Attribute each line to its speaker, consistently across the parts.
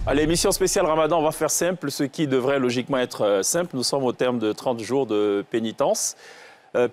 Speaker 1: Allez, émission spéciale Ramadan, on va faire simple, ce qui devrait logiquement être simple. Nous sommes au terme de 30 jours de pénitence.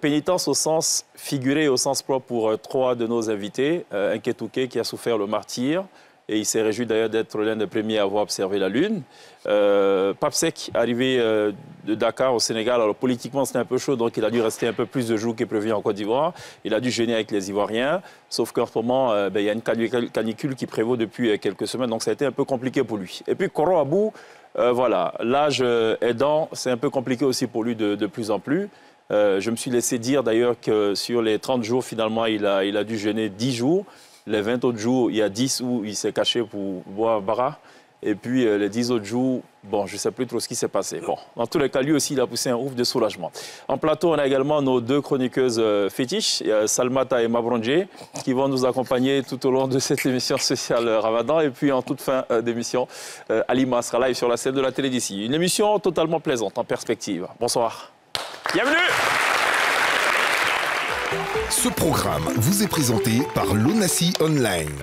Speaker 1: Pénitence au sens figuré et au sens propre pour trois de nos invités. Nketouké qui a souffert le martyre et il s'est réjoui d'ailleurs d'être l'un des premiers à avoir observé la Lune. Pape Seck, arrivé de Dakar au Sénégal, alors politiquement c'était un peu chaud, donc il a dû rester un peu plus de jours que prévu en Côte d'Ivoire. Il a dû jeûner avec les Ivoiriens, sauf qu'en ce moment, il y a une canicule qui prévaut depuis quelques semaines, donc ça a été un peu compliqué pour lui. Et puis Koro Abou, voilà, l'âge aidant, c'est un peu compliqué aussi pour lui de plus en plus. Je me suis laissé dire d'ailleurs que sur les 30 jours, finalement, il a dû jeûner 10 jours. Les 20 autres jours, il y a 10 où il s'est caché pour boire bara. Et puis les 10 autres jours, bon, je ne sais plus trop ce qui s'est passé. Bon, dans tous les cas, lui aussi, il a poussé un ouf de soulagement. En plateau, on a également nos deux chroniqueuses fétiches, Salmata et Mabronje, qui vont nous accompagner tout au long de cette émission spéciale Ramadan. Et puis en toute fin d'émission, Alima sera live sur la scène de la télé d'ici. Une émission totalement plaisante, en perspective. Bonsoir. Bienvenue.
Speaker 2: Ce programme vous est présenté par l'ONACI Online.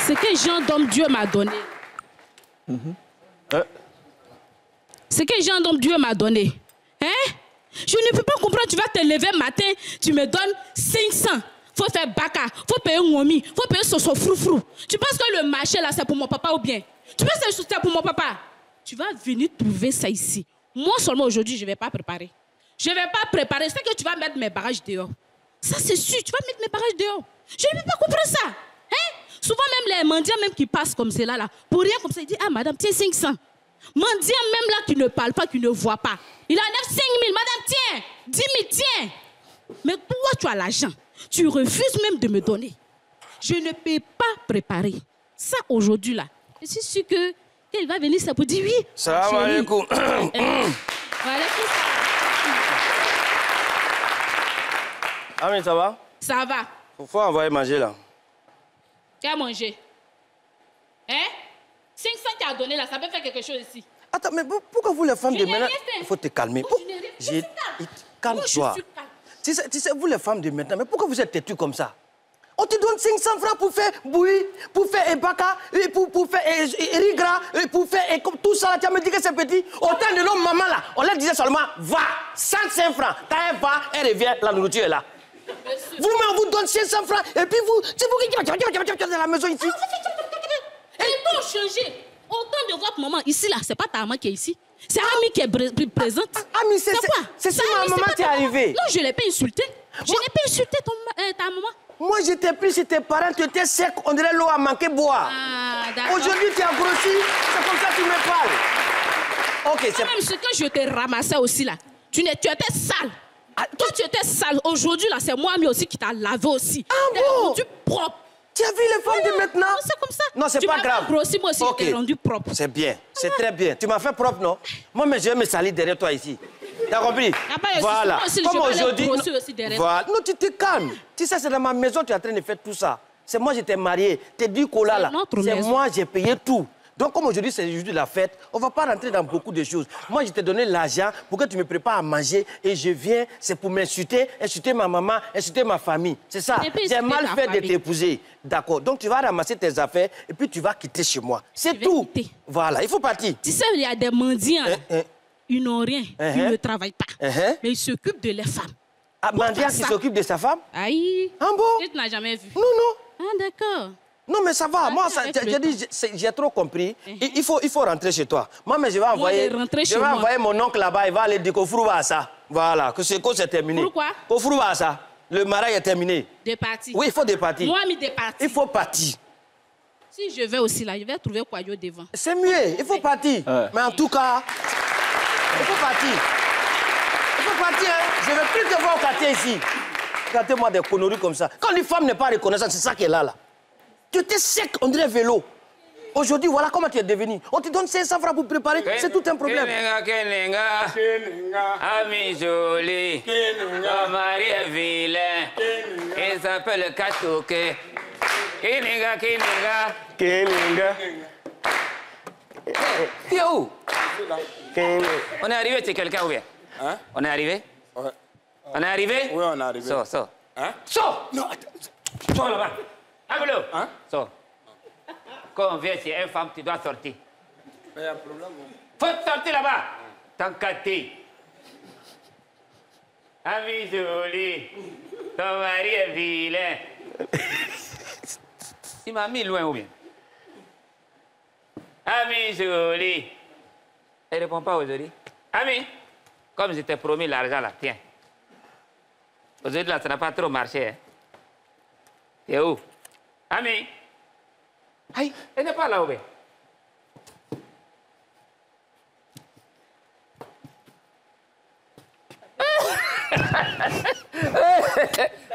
Speaker 3: C'est quel genre d'homme Dieu m'a donné. C'est quel genre d'homme Dieu m'a donné. Hein? Je ne peux pas comprendre. Tu vas te lever matin, tu me donnes 500. Faut faire baka, faut payer ngomi, faut payer soso froufrou. Tu penses que le marché là c'est pour mon papa ou bien? Tu penses que c'est pour mon papa? Tu vas venir trouver ça ici. Moi seulement aujourd'hui je ne vais pas préparer. Je ne vais pas préparer. C'est que tu vas mettre mes bagages dehors. Ça c'est sûr, tu vas mettre mes bagages dehors. Je ne peux pas comprendre ça. Hein? Souvent même les mendiants même qui passent comme cela là, pour rien comme ça, ils disent, ah madame, tiens 500. Mendiant même là qui ne parle pas, qui ne voit pas. Il enlève 5 000, madame, tiens, 10 000, tiens. Mais toi, tu as l'argent. Tu refuses même de me donner. Je ne peux pas préparer. Ça aujourd'hui là, je suis sûre qu'elle va venir, ça pour dire oui.
Speaker 4: Salam alaikum. Ah mais ça va?
Speaker 3: Ça va.
Speaker 4: Faut envoyer manger là.
Speaker 3: Tu as mangé. Hein? 500 qui a donné là, ça peut faire quelque chose ici.
Speaker 4: Attends, mais pourquoi vous les femmes de maintenant...
Speaker 3: Il
Speaker 4: faut te calmer. Calme-toi. Tu sais, vous les femmes de maintenant, mais pourquoi vous êtes têtus comme ça? On te donne 500 francs pour faire bouillie, pour faire ébaka, pour faire rigra, pour faire tout ça. Tu as me dit que c'est petit. Autant de nos mamans là, on leur disait seulement, va, 105 francs. Quand elle va, elle revient, la nourriture est là. Vous-même, on vous donne 500 francs, et puis vous, c'est vous qui dans la maison ici.
Speaker 3: Et donc, changer. Autant de votre maman, ici là, c'est pas ta maman qui est ici. C'est Ami qui est présente.
Speaker 4: Ami, c'est quoi? C'est si ma maman t'est arrivée.
Speaker 3: Non, je ne l'ai pas insulté. Je n'ai pas insulté ta maman.
Speaker 4: Moi, j'étais pris chez tes parents, tu étais sec, on dirait l'eau a manqué boire. Aujourd'hui, tu as grossi, c'est comme ça que tu me parles. Ok, c'est...
Speaker 3: Même ce que je te ramassais aussi là, tu étais sale. Toi, tu étais sale. Aujourd'hui, là, c'est moi aussi qui t'a lavé aussi.
Speaker 4: Ah bon?
Speaker 3: Rendu propre.
Speaker 4: Tu as vu les femmes de maintenant?
Speaker 3: C'est comme ça.
Speaker 4: Non, c'est pas grave.
Speaker 3: Grossi, moi aussi, je t'ai rendu propre.
Speaker 4: C'est bien, c'est très bien. Tu m'as fait propre, non? Moi, mais je vais me salir derrière toi ici. T'as compris? Voilà. Comme aujourd'hui. Voilà. Non, tu te calmes. Tu sais, c'est dans ma maison que tu es en train de faire tout ça. C'est moi, j'étais marié. T'es du cola là. C'est moi, j'ai payé tout. Donc, comme aujourd'hui, c'est le jour de la fête, on ne va pas rentrer dans beaucoup de choses. Moi, je t'ai donné l'argent pour que tu me prépares à manger et je viens, c'est pour m'insulter, insulter ma maman, insulter ma famille. C'est ça. J'ai mal fait de t'épouser. D'accord. Donc, tu vas ramasser tes affaires et puis tu vas quitter chez moi. C'est tout. Voilà, il faut partir.
Speaker 3: Tu sais, il y a des mendiants. Ils n'ont rien. Ils ne travaillent pas. Mais ils s'occupent de les femmes.
Speaker 4: Ah, mendiant qui s'occupe de sa femme?
Speaker 3: Aïe.
Speaker 4: Ah bon?
Speaker 3: Tu n'as jamais vu.
Speaker 4: Non, non.
Speaker 3: Ah, d'accord.
Speaker 4: Non, mais ça va. Moi, j'ai trop compris. Il faut rentrer chez toi. Moi, mais je vais envoyer mon oncle là-bas. Il va aller dire qu'au ça. Voilà, que c'est terminé.
Speaker 3: Pourquoi?
Speaker 4: Au ça. Le mariage est terminé.
Speaker 3: De partir.
Speaker 4: Oui, il faut départir.
Speaker 3: Moi, je départir.
Speaker 4: Il faut partir.
Speaker 3: Si je vais aussi là, je vais trouver Kwayo devant.
Speaker 4: C'est mieux, il faut partir. Mais en tout cas, il faut partir. Il faut partir, hein. Je ne veux plus te voir au quartier ici. Regardez-moi des conneries comme ça. Quand une femme n'est pas reconnaissante, c'est ça qui est là. Tu étais sec, on dirait vélo. Aujourd'hui, voilà comment tu es devenu. On te donne 500 francs pour préparer, c'est tout un problème.
Speaker 5: Keninga, ami joli, ton mari est vilain, il s'appelle Katouké. Keninga. Tu es où? On est arrivé chez quelqu'un ou bien? Hein? On est arrivé? Ouais. On est arrivé?
Speaker 6: Oui, on est arrivé.
Speaker 5: Sors.
Speaker 6: Hein?
Speaker 5: Sors!
Speaker 6: Non, attends.
Speaker 5: Sors là-bas. Abelo!
Speaker 6: Hein?
Speaker 5: Sors. Quand on vient chez une femme, tu dois sortir.
Speaker 6: Mais il y a un problème.
Speaker 5: Faut sortir là-bas. Tant qu'à t'es. Ami joli, ton mari est vilain. Tu m'as mis loin ou bien? Ami joli. Elle ne répond pas aujourd'hui. Ami, comme je t'ai promis l'argent là, tiens. Aujourd'hui là, ça n'a pas trop marché. Hein? T'es où? Ami? Aïe, elle n'est pas là, oui.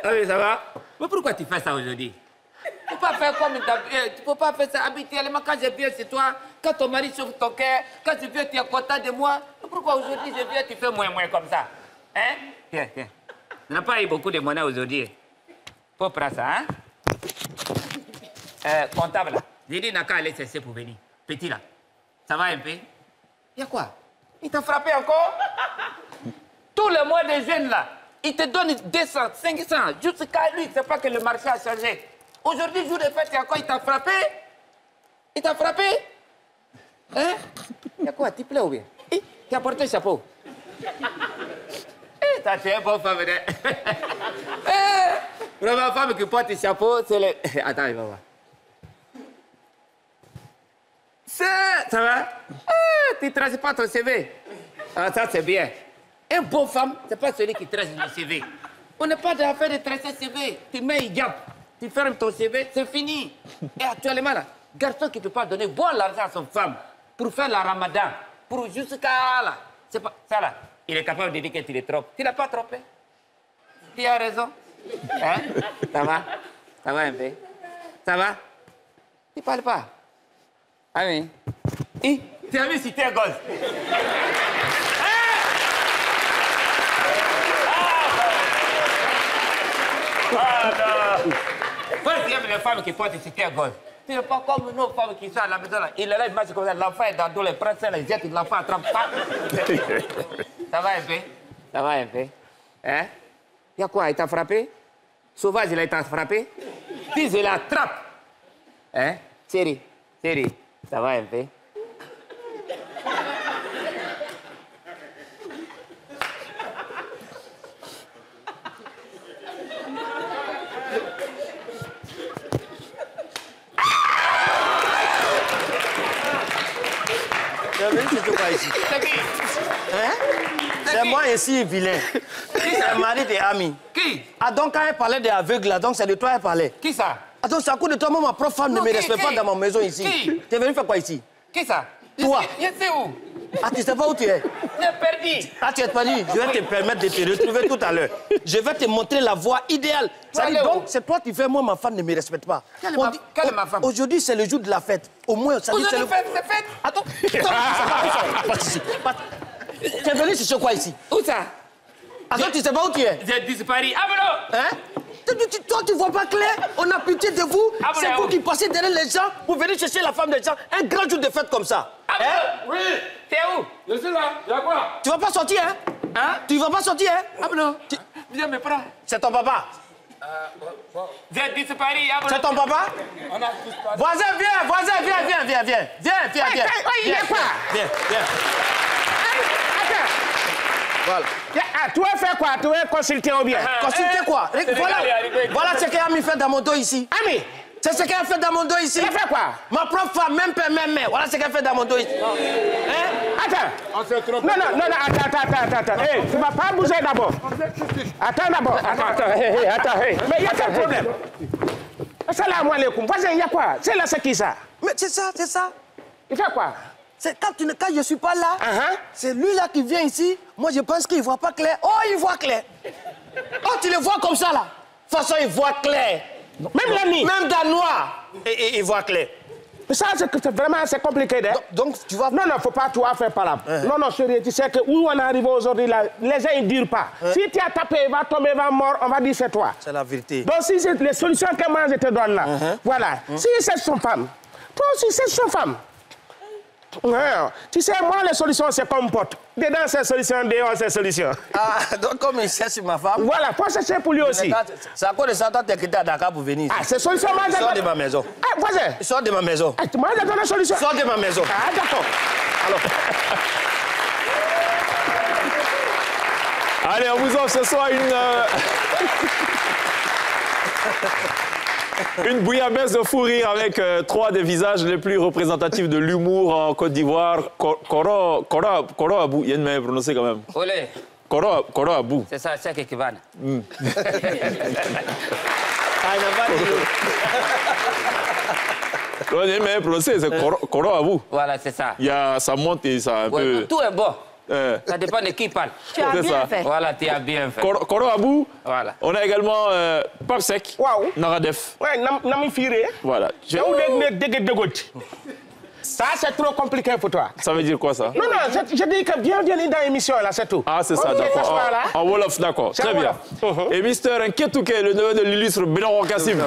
Speaker 5: Ah oui, ça va? Mais pourquoi tu fais ça aujourd'hui? Tu ne peux pas faire comme tu peux pas faire ça habituellement quand je viens chez toi, quand ton mari sauve ton cœur, quand tu viens, tu es content de moi. Mais pourquoi aujourd'hui je viens, tu fais moins comme ça? Hein? Tiens. Tu n'as pas eu beaucoup de monnaie aujourd'hui. Faut prendre ça, hein? Comptable là, j'ai dit n'a qu'à aller chercher pour venir. Petit là, ça va un peu? Il y a quoi? Il t'a frappé encore? Tous les mois des jeunes là, il te donne 200, 500, jusqu'à lui, c'est pas que le marché a changé. Aujourd'hui, jour de fête, il y a quoi? Il t'a frappé? Il t'a frappé? Hein? Il y a quoi? Tu plais ou bien? Tu as porté le chapeau? Ça, tu es une bonne femme, vraiment, femme qui porte le chapeau, c'est le... Attends, il va voir. Ça va? Tu ne traces pas ton CV. Ah, ça, c'est bien. Une bonne femme, ce n'est pas celui qui trace le CV. On n'est pas dans l'affaire de tracer le CV. Tu mets hijab, tu fermes ton CV, c'est fini. Et actuellement, là, garçon qui ne peut pas donner bon l'argent à son femme pour faire la ramadan, pour jusqu'à là. C'est pas ça, là. Il est capable de dire que tu le trompes. Tu ne l'as pas trompé. Tu as raison. Hein? Ça va? Ça va un peu? Ça va? Tu ne parles pas? Ah oui. Tu as vu si tu es un gosse? Ah non! Quand tu aimes les femmes qui portent si tu es un gosse, tu n'es pas comme nos femmes qui sont à la maison là. Il est là, il marche comme ça, l'enfant est dans l'eau, les prend ça, les jette, l'enfant attrape pas. Ça va un peu? Ça va un peu? Hein? Il y a quoi? Il t'a frappé? Sauvage, il t'a frappé? Puis il l'attrape. Hein? Chérie, ça va un peu?
Speaker 4: C'est qui? Hein? C'est moi ici, vilain. C'est le mari des amis.
Speaker 5: Qui?
Speaker 4: Ah donc quand elle parlait des aveugles là, donc c'est de toi elle parlait.
Speaker 5: Qui ça?
Speaker 4: Ah donc c'est à cause de toi, moi ma propre femme ne me respecte pas dans ma maison ici.
Speaker 5: Qui?
Speaker 4: Tu es venu faire quoi ici?
Speaker 5: Qui ça?
Speaker 4: Toi.
Speaker 5: Je sais où?
Speaker 4: Ah tu sais pas où tu es?
Speaker 5: J'ai perdu.
Speaker 4: Ah tu es perdu? Je vais te permettre de te retrouver tout à l'heure. Je vais te montrer la voie idéale. Ça dit donc, c'est toi qui fais, moi ma femme ne me respecte pas.
Speaker 5: Quelle est ma femme?
Speaker 4: Aujourd'hui c'est le jour de la fête. Au moins ça dit c'est le...
Speaker 5: Aujourd'hui c'est fête?
Speaker 4: Attends, c'est pas ici. Tu es venu chercher quoi ici?
Speaker 5: Où ça?
Speaker 4: Attends, tu sais pas où tu es?
Speaker 5: J'ai disparu. Abelo!
Speaker 4: Hein? Toi, tu vois pas clair? On a pitié de vous. C'est vous qui passez derrière les gens pour venir chercher la femme des gens. Un grand jour de fête comme ça.
Speaker 5: Hein? Oui. T'es où?
Speaker 6: Je suis là. Il y a quoi?
Speaker 4: Tu vas pas sortir, hein?
Speaker 5: Hein?
Speaker 4: Tu vas pas sortir, hein?
Speaker 5: Abelo, viens me prendre.
Speaker 4: C'est ton papa.
Speaker 5: J'ai disparu. Abelo.
Speaker 4: C'est ton papa?
Speaker 6: On a disparu.
Speaker 4: Voisin, viens. Viens.
Speaker 7: Il est quoi?
Speaker 4: Viens.
Speaker 7: Attends.
Speaker 4: Voilà.
Speaker 7: Ah, tu as fait quoi? Tu as consulté ou bien?
Speaker 4: Consulter quoi? Voilà ce qu'elle a mis fait dans mon dos ici.
Speaker 7: Ami!
Speaker 4: C'est ce qu'elle a fait dans mon dos ici.
Speaker 7: Elle a fait quoi?
Speaker 4: Ma propre femme, même père, même mère. Voilà ce qu'elle a fait dans mon dos ici. Hein?
Speaker 7: Attends.
Speaker 6: On s'est trompé.
Speaker 7: Non, attends. Hey, tu vas pas bouger d'abord. Attends d'abord. Attends. Mais il y a quel problème? Salam alaikum. Voisin, il y a quoi? C'est là, c'est qui ça?
Speaker 4: Mais c'est ça, c'est ça.
Speaker 7: Il fait quoi?
Speaker 4: C'est quand je ne suis pas là, c'est lui là qui vient ici. Moi, je pense qu'il ne voit pas clair. Oh, il voit clair. Oh, tu le vois comme ça là. De toute façon, il voit clair.
Speaker 7: Même la nuit.
Speaker 4: Même dans le noir, il voit clair.
Speaker 7: Mais ça, c'est vraiment compliqué.
Speaker 4: Donc, tu vois...
Speaker 7: Non, faut pas toi faire par là. Non, chérie, tu sais que où on est arrivé aujourd'hui, là, les gens, ils ne durent pas. Si tu as tapé, il va tomber, il va mort, on va dire c'est toi.
Speaker 4: C'est la vérité.
Speaker 7: Donc, si c'est les solutions que moi, je te donne là, voilà. Si c'est son femme, toi aussi, c'est son femme. Tu sais, moi, les solutions, c'est comme pote. Dedans, c'est solution, dehors, c'est solution.
Speaker 4: Ah, donc comme il cherche ma femme...
Speaker 7: Voilà, toi, c'est pour lui aussi.
Speaker 4: C'est à cause de ça, toi, tu es quitté à Dakar pour venir ici.
Speaker 7: Ah, c'est solution, moi,
Speaker 4: Sors de ma maison.
Speaker 7: Ah, voisin.
Speaker 4: Sors de ma maison.
Speaker 7: Ah, moi, je donne la solution.
Speaker 4: Sors de ma maison.
Speaker 7: Ah, d'accord. Alors...
Speaker 1: Allez, on vous offre ce soir une bouillabaisse de fou rire avec 3 des visages les plus représentatifs de l'humour en Côte d'Ivoire. Koro Abou, il y a une manière de prononcer quand même.
Speaker 5: Olé.
Speaker 1: Koro Abou.
Speaker 5: C'est ça, c'est qui va.
Speaker 4: Ah, il n'a pas dit.
Speaker 1: Il y a une manière de prononcer, c'est Koro Abou.
Speaker 5: Voilà, c'est ça.
Speaker 1: Ça monte et ça un
Speaker 5: Ouais,
Speaker 1: peu...
Speaker 5: tout est bon. Ça dépend de qui parle.
Speaker 8: Tu as bien fait.
Speaker 5: Voilà, tu as bien fait.
Speaker 1: Koro Abou.
Speaker 5: Voilà.
Speaker 1: On a également Papsek.
Speaker 7: Waouh.
Speaker 1: Naradef.
Speaker 7: Ouais, Nami Firé.
Speaker 1: Voilà.
Speaker 7: Ça, c'est trop compliqué pour toi.
Speaker 1: Ça veut dire quoi, ça?
Speaker 7: Non, je dis que bienvenue dans l'émission, là, c'est tout.
Speaker 1: Ah, c'est ça, d'accord. En Wolof, d'accord. Très bien. Et Mister Nketouké, le neveu de l'illustre Bélan Kassim.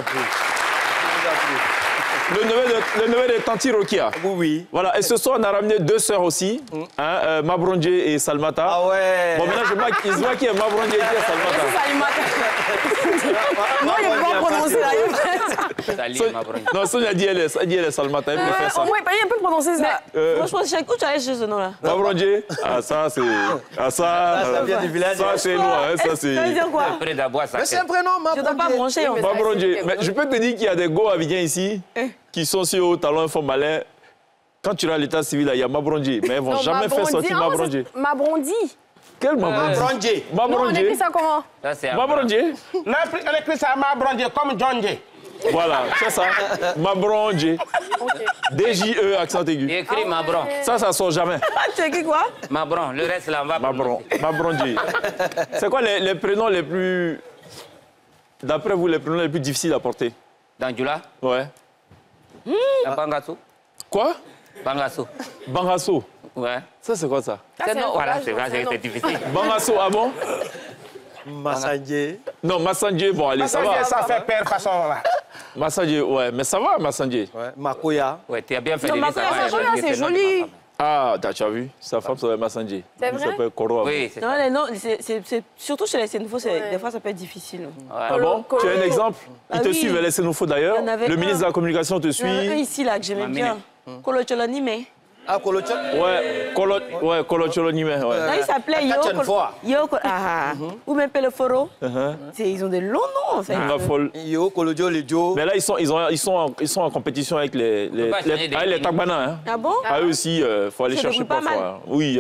Speaker 1: Le neveu de Tanti Rokia.
Speaker 4: Oui.
Speaker 1: Voilà, et ce soir, on a ramené 2 sœurs aussi, Mabrondje et Salmata.
Speaker 4: Ah ouais.
Speaker 1: Bon, maintenant, il se voit qui est Mabrondje et qui est Salmata.
Speaker 8: Moi, je ne peux pas prononcer là.
Speaker 1: Non, Sonia dit elle est Salmata, elle préfère ça.
Speaker 8: Oui, elle peut prononcer ça. Moi, je pense que tu allais chez ce nom-là.
Speaker 1: Mabrondje, ça, c'est...
Speaker 4: Ça vient du village.
Speaker 1: Ça, c'est loin, ça, c'est...
Speaker 8: Ça veut dire quoi?
Speaker 4: Mais c'est un prénom,
Speaker 8: Je ne dois pas brancher.
Speaker 1: Mabrondje. Mais je peux te dire qu'il y a des go abidjans ici qui sont sur haut talon, ils font malin. Quand tu es à l'état civil, il y a Mabrondje, mais ils ne vont jamais faire sortir Mabrondje.
Speaker 8: Mabrondi.
Speaker 1: Quel Mabrondje?
Speaker 8: Non, on écrit ça comment?
Speaker 1: Mabrondje.
Speaker 7: On écrit ça Mabrondje comme John J.
Speaker 1: Voilà, c'est ça. Mabrondje. D-J-E, accent aigu.
Speaker 5: Écris Mabron.
Speaker 1: Ça sort jamais.
Speaker 8: Tu écris quoi?
Speaker 5: Mabron, le reste là, on va
Speaker 1: Mabrondje. C'est quoi les prénoms les plus... D'après vous, les prénoms les plus difficiles à porter?
Speaker 5: Dans Djoula?
Speaker 1: Ouais.
Speaker 5: Bangassou?
Speaker 1: Quoi?
Speaker 5: Bangassou.
Speaker 1: Bangassou.
Speaker 5: Ouais.
Speaker 1: Ça, c'est quoi ça?
Speaker 5: Voilà, c'est vrai, c'est difficile.
Speaker 1: Bangassou, ah bon?
Speaker 4: Massandje.
Speaker 1: Non, Massandje, bon, allez, ça va.
Speaker 7: Ça fait peur façon là.
Speaker 1: Massandje, ouais, mais ça va, Massandje.
Speaker 4: Ouais, Makoya.
Speaker 5: Ouais, tu as bien fait
Speaker 8: Non,
Speaker 5: de dire ça.
Speaker 8: Makoya, c'est joli.
Speaker 1: Ah, tu as vu? Sa femme s'appelle Massandje.
Speaker 8: C'est vrai?
Speaker 1: Il s'appelle Koro.
Speaker 5: Oui, c'est ça.
Speaker 8: Non, surtout chez les Sénéfaux, des fois, ça peut être difficile.
Speaker 1: Ah bon? Tu as un exemple? Ils te suivent, les Sénéfaux d'ailleurs. Le ministre de la Communication te suit.
Speaker 8: Il y en a un ici, là, que j'aimais bien. Kolo Cholonime.
Speaker 4: Ah, Kolochon?
Speaker 1: Ouais, Kolo Cholonime, ouais.
Speaker 8: Là, il s'appelait Yoko. Ou même Peleforo. Ils ont des longs noms.
Speaker 4: Yo, Kolodjo, les Jo.
Speaker 1: Mais là, ils sont en compétition avec les Tagbana. Hein.
Speaker 8: Ah bon?
Speaker 1: Ah, eux aussi, il faut aller
Speaker 8: Ça
Speaker 1: chercher
Speaker 8: débrouille pas
Speaker 1: parfois. Oui,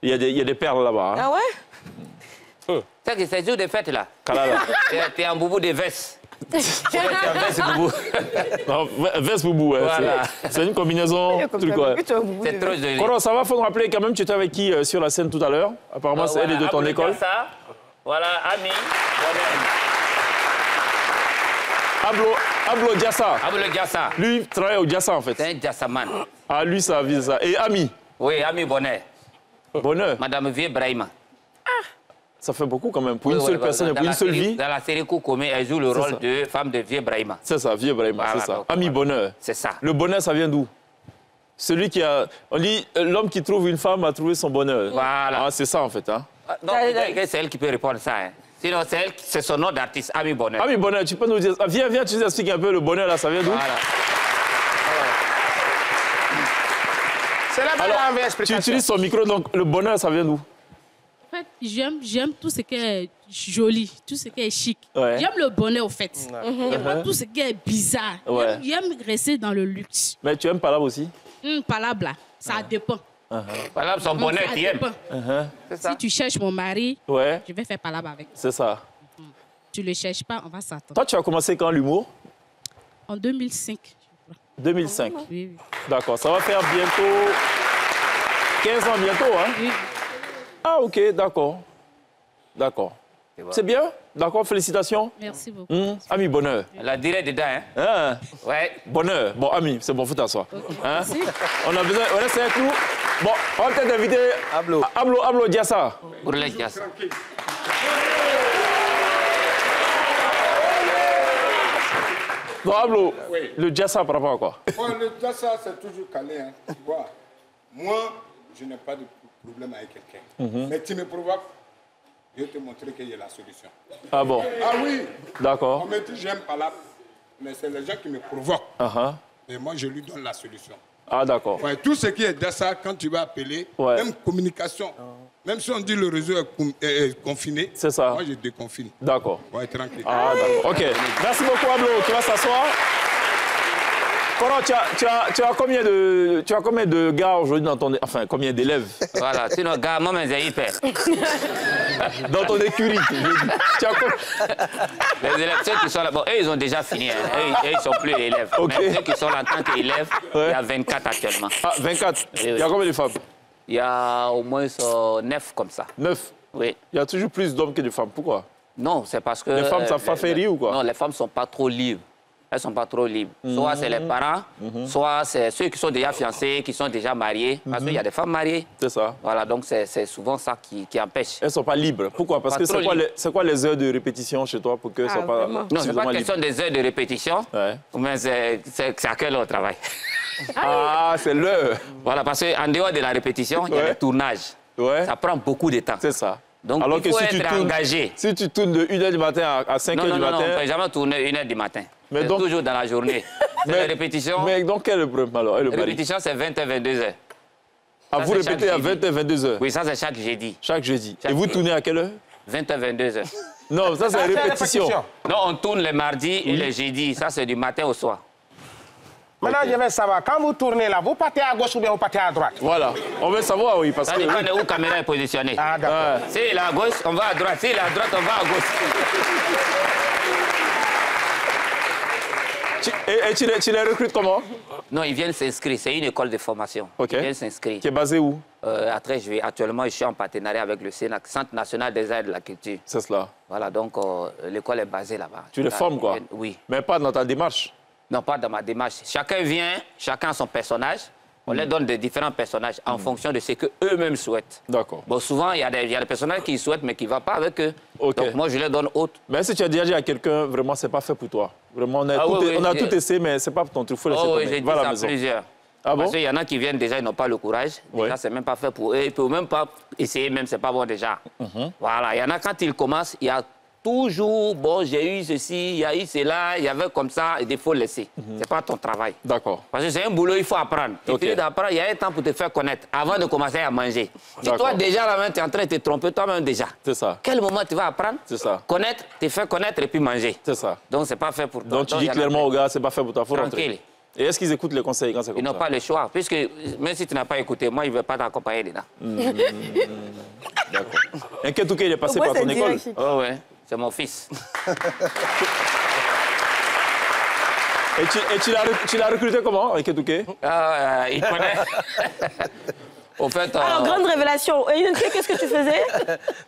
Speaker 1: il y a des perles là-bas. Hein.
Speaker 8: Ah ouais?
Speaker 5: C'est que c'est jour de fête là.
Speaker 1: Kalala.
Speaker 5: Tu es en boubou de veste.
Speaker 1: Tu es en veste boubou. Non, veste boubou, ouais.
Speaker 5: Voilà.
Speaker 1: C'est une combinaison. Truc, ouais.
Speaker 5: C'est trop joli.
Speaker 1: Koro, ça va, faut nous rappeler quand même, tu étais avec qui sur la scène tout à l'heure? Apparemment, c'est elle est de ton école.
Speaker 5: Ça. Voilà, Ami.
Speaker 1: Ablo Diassa.
Speaker 5: Ablo Diassa.
Speaker 1: Lui, il travaille au Diassa en fait.
Speaker 5: C'est un Diassaman.
Speaker 1: Ah, lui, ça vise ça. Et Ami?
Speaker 5: Oui, Ami Bonheur.
Speaker 1: Bonheur.
Speaker 5: Madame Vieux Brahima.
Speaker 1: Ça fait beaucoup quand même. Pour une seule personne et pour une seule vie.
Speaker 5: Dans la série Koukoumé, elle joue le rôle de femme de Vieux Brahima.
Speaker 1: C'est ça, Vieux Brahima, c'est ça.
Speaker 5: Donc,
Speaker 1: Ami Bonheur.
Speaker 5: C'est ça.
Speaker 1: Le bonheur, ça vient d'où? Celui qui a... On dit, l'homme qui trouve une femme a trouvé son bonheur.
Speaker 5: Voilà.
Speaker 1: Ah, c'est ça en fait. Hein?
Speaker 5: Donc, c'est elle qui peut répondre ça. Hein. Sinon, c'est son nom d'artiste, Ami Bonheur.
Speaker 1: Ami Bonheur, tu peux nous dire... Ah, viens, tu nous expliques un peu le bonheur là, ça vient d'où?
Speaker 5: Voilà.
Speaker 7: C'est la
Speaker 1: Alors, tu utilises son micro, donc le bonheur, ça vient d'où?
Speaker 3: En fait, j'aime tout ce qui est joli, tout ce qui est chic.
Speaker 1: Ouais.
Speaker 3: J'aime le bonheur, au fait. J'aime pas tout ce qui est bizarre.
Speaker 1: Ouais.
Speaker 3: J'aime rester dans le luxe.
Speaker 1: Mais tu aimes pas là aussi?
Speaker 3: Pas là, ça dépend.
Speaker 5: Voilà, son bonheur,
Speaker 3: Ça
Speaker 5: tu aimes.
Speaker 3: dépend. Si tu cherches mon mari,
Speaker 1: Ouais.
Speaker 3: je vais faire palabre avec.
Speaker 1: C'est ça.
Speaker 3: Tu le cherches pas, on va s'attendre.
Speaker 1: Toi, tu as commencé quand l'humour?
Speaker 3: En 2005.
Speaker 1: 2005.
Speaker 3: Oui.
Speaker 1: D'accord, ça va faire bientôt 15 ans bientôt, hein?
Speaker 3: Oui.
Speaker 1: Ah, ok, d'accord. D'accord. C'est bien? D'accord, félicitations.
Speaker 3: Merci beaucoup.
Speaker 1: Ami, bonheur.
Speaker 5: La dirait dedans, hein?
Speaker 1: Ouais. Bonheur. Bon, ami, c'est bon, faut t'asseoir.
Speaker 3: Okay.
Speaker 1: Hein? On a besoin, on reste avec nous. Bon, on va peut-être inviter Ablo Diassa.
Speaker 5: Pour les Diassa.
Speaker 1: Bon, Ablo, le Diassa par rapport à quoi?
Speaker 6: Bon, le Diassa, c'est toujours calé, hein, tu vois. Moi, je n'ai pas de problème avec quelqu'un. Mais tu me provoques, je vais te montrer qu'il y a la solution.
Speaker 1: Ah bon?
Speaker 6: Ah oui.
Speaker 1: D'accord.
Speaker 6: On me dit, j'aime pas là, mais c'est les gens qui me provoquent. Et moi, je lui donne la solution.
Speaker 1: Ah, d'accord.
Speaker 6: Ouais, tout ce qui est Diassa, quand tu vas appeler, même communication, même si on dit le réseau est confiné,
Speaker 1: c'est ça.
Speaker 6: Moi, je déconfine.
Speaker 1: D'accord.
Speaker 6: Ouais, tranquille.
Speaker 1: Ah, d'accord. OK. Merci beaucoup, Ablo. Tu vas s'asseoir. Coro, tu as combien de gars aujourd'hui dans ton... Enfin, combien d'élèves?
Speaker 5: Voilà, sinon, gars, moi, j'ai hyper.
Speaker 1: Dans ton écurie. Tu as
Speaker 5: les élèves, ceux qui sont là, bon, eux, ils ont déjà fini. Hein. Eux, ils ne sont plus élèves.
Speaker 1: Okay.
Speaker 5: Mais ceux qui sont là en tant qu'élèves, il y a 24 actuellement.
Speaker 1: Ah, 24. Il y a combien de femmes?
Speaker 5: Il y a au moins 9 comme ça.
Speaker 1: 9?
Speaker 5: Oui.
Speaker 1: Il y a toujours plus d'hommes que de femmes. Pourquoi?
Speaker 5: Non, c'est parce que...
Speaker 1: Les femmes, ça fait rire ou quoi?
Speaker 5: Non, les femmes ne sont pas trop libres. Elles ne sont pas trop libres. Soit c'est les parents, soit c'est ceux qui sont déjà fiancés, qui sont déjà mariés. Parce qu'il y a des femmes mariées.
Speaker 1: C'est ça.
Speaker 5: Voilà, donc c'est souvent ça qui empêche.
Speaker 1: Elles ne sont pas libres. Pourquoi? Parce que c'est quoi les heures de répétition chez toi pour qu'elles ne soient pas...
Speaker 5: Non, ce n'est pas question des heures de répétition, mais c'est à quelle heure on travaille.
Speaker 1: Ah, c'est l'heure.
Speaker 5: Voilà, parce qu'en dehors de la répétition, il y a le tournage. Ça prend beaucoup de temps.
Speaker 1: C'est ça.
Speaker 5: Donc, alors il faut être engagé.
Speaker 1: Si tu tournes de 1h du matin à 5h du matin...
Speaker 5: Non, on ne peut jamais tourner 1h du matin. C'est donc... toujours dans la journée. Mais la répétition...
Speaker 1: Mais donc, quel est le problème alors?
Speaker 5: La répétition, c'est 20h, 22h.
Speaker 1: Ah, vous répétez à 20h, 22h?
Speaker 5: Oui, ça, c'est chaque jeudi.
Speaker 1: Chaque jeudi. Et vous tournez à quelle heure?
Speaker 5: 20h, 22h.
Speaker 1: Non, ça, c'est la répétition.
Speaker 5: Non, on tourne les mardis et les jeudis. Ça, c'est du matin au soir.
Speaker 7: Maintenant, je veux savoir, quand vous tournez là, vous partez à gauche ou bien vous partez à droite?
Speaker 1: Voilà, on veut savoir, oui, parce
Speaker 5: ça
Speaker 1: que...
Speaker 5: dépend de où la caméra est positionnée.
Speaker 7: Ah, d'accord.
Speaker 5: Si il est à gauche, on va à droite. Si il est à droite, on va à gauche.
Speaker 1: Et tu les recrutes comment?
Speaker 5: Non, ils viennent s'inscrire. C'est une école de formation.
Speaker 1: OK.
Speaker 5: Ils viennent s'inscrire.
Speaker 1: Qui est basée où?
Speaker 5: Actuellement, je suis en partenariat avec le CNAC, Centre national des arts et de la culture.
Speaker 1: C'est cela.
Speaker 5: Voilà, donc l'école est basée là-bas.
Speaker 1: Tu les formes, quoi?
Speaker 5: Oui.
Speaker 1: Mais pas dans ta démarche?
Speaker 5: Non, pas dans ma démarche. Chacun vient, chacun a son personnage. On leur donne des différents personnages en fonction de ce qu'eux-mêmes souhaitent. D'accord. Bon, souvent, il y a des personnages qui souhaitent, mais qui ne vont pas avec eux. Okay. Donc, moi, je leur donne autre.
Speaker 1: Mais si tu as déjà dit à quelqu'un, vraiment, ce n'est pas fait pour toi. Vraiment, on a tout essayé, mais ce n'est pas pour ton truc. Il faut laisser tomber.
Speaker 5: J'ai dit ça à plusieurs.
Speaker 1: Ah bon?
Speaker 5: Parce qu'il y en a qui viennent déjà, ils n'ont pas le courage. Déjà, ce n'est même pas fait pour eux. Ils ne peuvent même pas essayer, même, ce n'est pas bon déjà. Voilà. Il y en a, quand ils commencent, il y a toujours, bon, j'ai eu ceci, il y a eu cela, il y avait comme ça, il faut laisser. Ce n'est pas ton travail. D'accord. Parce que c'est un boulot, il faut apprendre. Et puis d'apprendre, il y a un temps pour te faire connaître, avant de commencer à manger. Si toi, déjà, là, tu es en train de te tromper toi-même déjà. C'est ça. Quel moment tu vas apprendre? C'est ça. Connaître, te faire connaître et puis manger. C'est ça. Donc, ce n'est pas fait pour toi.
Speaker 1: Donc, tu dis clairement aux gars, ce n'est pas fait pour toi, il faut rentrer. Et est-ce qu'ils écoutent les conseils quand c'est comme ça?
Speaker 5: Ils n'ont pas le choix, puisque même si tu n'as pas écouté, moi, je ne vais pas t'accompagner dedans.
Speaker 1: D'accord. Et Ketouké, il est passé par ton école?
Speaker 5: Oh, ouais. C'est mon fils.
Speaker 1: Et tu l'as recruté comment, Ketouké?
Speaker 5: Il connaît. Au fait,
Speaker 8: alors, grande révélation. Qu'est-ce que tu faisais?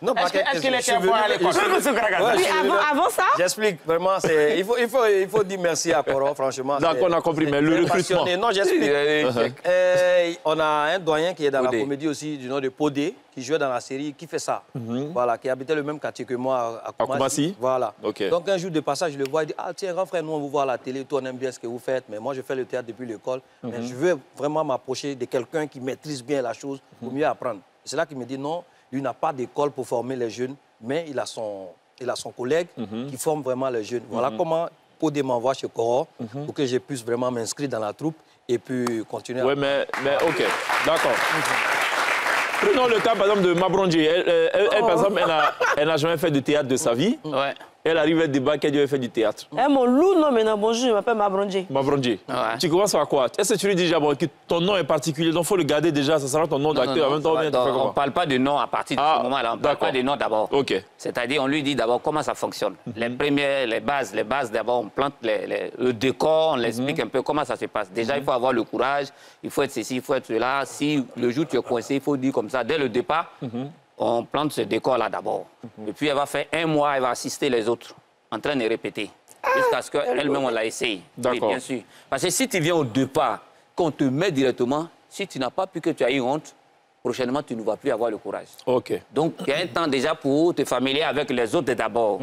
Speaker 4: Non, parce
Speaker 7: est-ce qu'il était bon à l'école?
Speaker 8: Oui, avant ça?
Speaker 4: J'explique, vraiment, il faut dire merci à Coro, franchement.
Speaker 1: D'accord, on a compris, mais le recrutement...
Speaker 4: Non, j'explique. On a un doyen qui est dans la comédie aussi, du nom de Podé, qui jouait dans la série, qui fait ça. Voilà, qui habitait le même quartier que moi à Koumassi. Voilà. Donc un jour de passage, je le vois, il dit, ah tiens, grand frère, nous on vous voit à la télé, toi on aime bien ce que vous faites, mais moi je fais le théâtre depuis l'école, mais je veux vraiment m'approcher de quelqu'un qui maîtrise bien la chose pour mieux apprendre. C'est là qu'il me dit, non, lui n'a pas d'école pour former les jeunes, mais il a son collègue qui forme vraiment les jeunes. Voilà comment Podé m'envoie chez Coro pour que je puisse vraiment m'inscrire dans la troupe et puis continuer.
Speaker 1: Oui, mais ok, d'accord. Prenons le cas, par exemple, de Mabronji. Elle par exemple, elle n'a jamais fait de théâtre de sa vie.
Speaker 5: Ouais.
Speaker 1: Elle arrive, elle débat qu'elle devait faire du théâtre.
Speaker 8: Eh, mon loup, non, maintenant, bonjour, je m'appelle Mabronji.
Speaker 1: Mabronji.
Speaker 5: Ouais.
Speaker 1: Tu commences par quoi? Est-ce que tu lui dis déjà que ton nom est particulier, donc il faut le garder déjà, ça sera ton nom d'acteur en même temps.
Speaker 5: On ne parle pas de nom à partir de ce moment-là, on ne parle pas de nom d'abord.
Speaker 1: Ok.
Speaker 5: C'est-à-dire, on lui dit d'abord comment ça fonctionne. Les bases d'abord, on plante le décor, on l'explique un peu comment ça se passe. Déjà, il faut avoir le courage, il faut être ceci, il faut être cela. Si le jour tu es coincé, il faut dire comme ça, dès le départ, on plante ce décor-là d'abord. Et puis, elle va faire 1 mois, elle va assister les autres en train de répéter. Jusqu'à ce qu'elle-même, on la essaye. Oui, bien sûr. Parce que si tu viens au départ, qu'on te met directement, si tu n'as pas pu que tu as eu honte, prochainement, tu ne vas plus avoir le courage.
Speaker 1: Ok.
Speaker 5: Donc, il y a un temps déjà pour te familier avec les autres d'abord.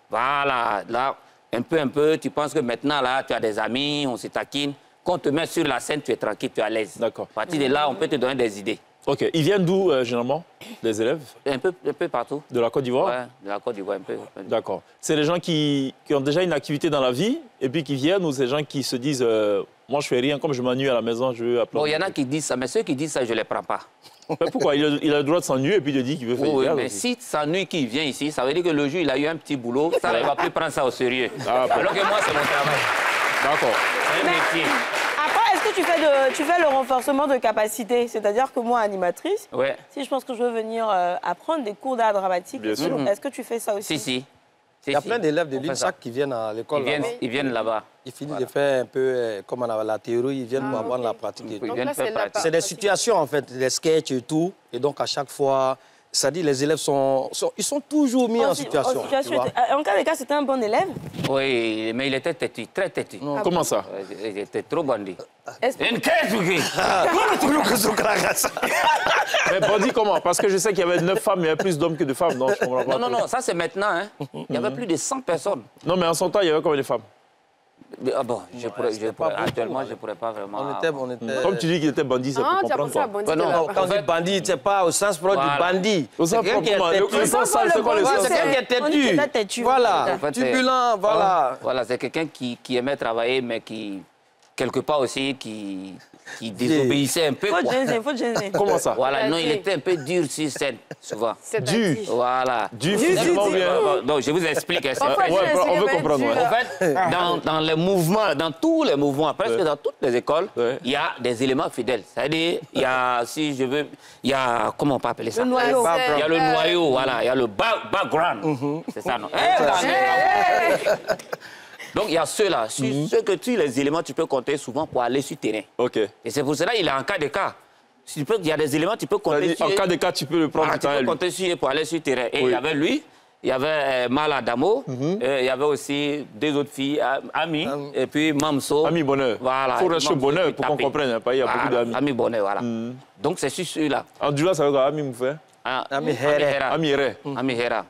Speaker 5: Voilà, là, un peu, tu penses que maintenant, là, tu as des amis, on se taquine. Quand on te met sur la scène, tu es tranquille, tu es à l'aise. D'accord. À partir de là, on peut te donner des idées.
Speaker 1: Ok. Ils viennent d'où, généralement, les élèves?
Speaker 5: Un peu partout.
Speaker 1: De la Côte d'Ivoire?
Speaker 5: Oui, de la Côte d'Ivoire, un peu.
Speaker 1: D'accord. C'est les gens qui ont déjà une activité dans la vie et puis qui viennent, ou c'est les gens qui se disent moi, je fais rien, comme je m'ennuie à la maison, je veux appeler.
Speaker 5: Bon, il y en a qui disent ça, mais ceux qui disent ça, je ne les prends pas.
Speaker 1: Mais pourquoi? Il a le droit de s'ennuyer et puis de dire qu'il veut faire
Speaker 5: Oui, mais si s'ennuie qu'il vient ici, ça veut dire que le jour, il a eu un petit boulot, ça ne va plus prendre ça au sérieux. Alors que moi, c'est mon travail.
Speaker 1: D'accord.
Speaker 5: C'est un métier.
Speaker 8: Après, est-ce que tu fais le renforcement de capacité? C'est-à-dire que moi, animatrice, si je pense que je veux venir apprendre des cours d'art dramatique, est-ce que tu fais ça aussi?
Speaker 5: Si.
Speaker 4: Il y a plein d'élèves de l'INSAC qui viennent à l'école.
Speaker 5: Ils viennent là-bas.
Speaker 4: Ils finissent de faire un peu comme on a la théorie, ils viennent pour apprendre la pratique. C'est des situations, en fait, des sketchs et tout. Et donc, à chaque fois, ça dit les élèves ils sont toujours mis en situation.
Speaker 8: En cas de cas, c'était un bon élève?
Speaker 5: Oui, mais il était têtu, très têtu.
Speaker 1: Comment ça?
Speaker 5: Il était trop bandit.
Speaker 1: Une Mais bandit comment? Parce que je sais qu'il y avait 9 femmes, il y avait plus d'hommes que de femmes. Non, je comprends pas.
Speaker 5: Non, ça c'est maintenant. Hein. Il y avait plus de 100 personnes.
Speaker 1: Non, mais en son temps, il y avait combien de femmes?
Speaker 5: Ah bon, actuellement, je ne pourrais pas vraiment...
Speaker 4: On était...
Speaker 1: Comme tu dis qu'il était bandit, ça peut comprendre quoi.
Speaker 4: Non, quand on dit bandit, c'est pas au sens propre du bandit.
Speaker 1: Au sens propre, le sens sale, c'est quoi le sens?
Speaker 4: C'est quelqu'un qui est têtu. Voilà, turbulent, voilà.
Speaker 5: Voilà, c'est quelqu'un qui aimait travailler, mais qui, quelque part aussi, qui désobéissait un peu.
Speaker 8: Faut gêner.
Speaker 1: Comment ça?
Speaker 5: Voilà, non, il était un peu dur sur scène, souvent.
Speaker 1: Dur?
Speaker 5: Voilà.
Speaker 1: Dur physiquement bien?
Speaker 5: Donc, je vous explique.
Speaker 1: On veut comprendre.
Speaker 5: En fait, dans les mouvements, dans tous les mouvements, presque dans toutes les écoles, il y a des éléments fidèles. C'est-à-dire, il y a, si je veux, il y a, comment on peut appeler ça?
Speaker 8: Le noyau.
Speaker 5: Il y a le noyau, voilà. Il y a le background. C'est ça, non? Donc, il y a ceux-là. Sur ceux que les éléments, tu peux compter souvent pour aller sur le terrain.
Speaker 1: OK.
Speaker 5: Et c'est pour cela qu'il est en cas de cas. Il y a des éléments, tu peux compter sur...
Speaker 1: En cas de cas, tu peux le prendre
Speaker 5: tu peux compter sur pour aller sur le terrain. Et il y avait lui, il y avait Mala Damo, il y avait aussi 2 autres filles, Ami, et puis Mamso.
Speaker 1: Ami Bonheur.
Speaker 5: Voilà.
Speaker 1: Il faut rester Bonheur pour qu'on comprenne. Il y a beaucoup d'amis.
Speaker 5: Ami Bonheur, voilà. Donc, c'est sur ceux-là.
Speaker 1: En Dula, ça veut dire Ami Moufé?
Speaker 5: Ami Hera.
Speaker 1: Ami Hera.
Speaker 5: Ami Hera.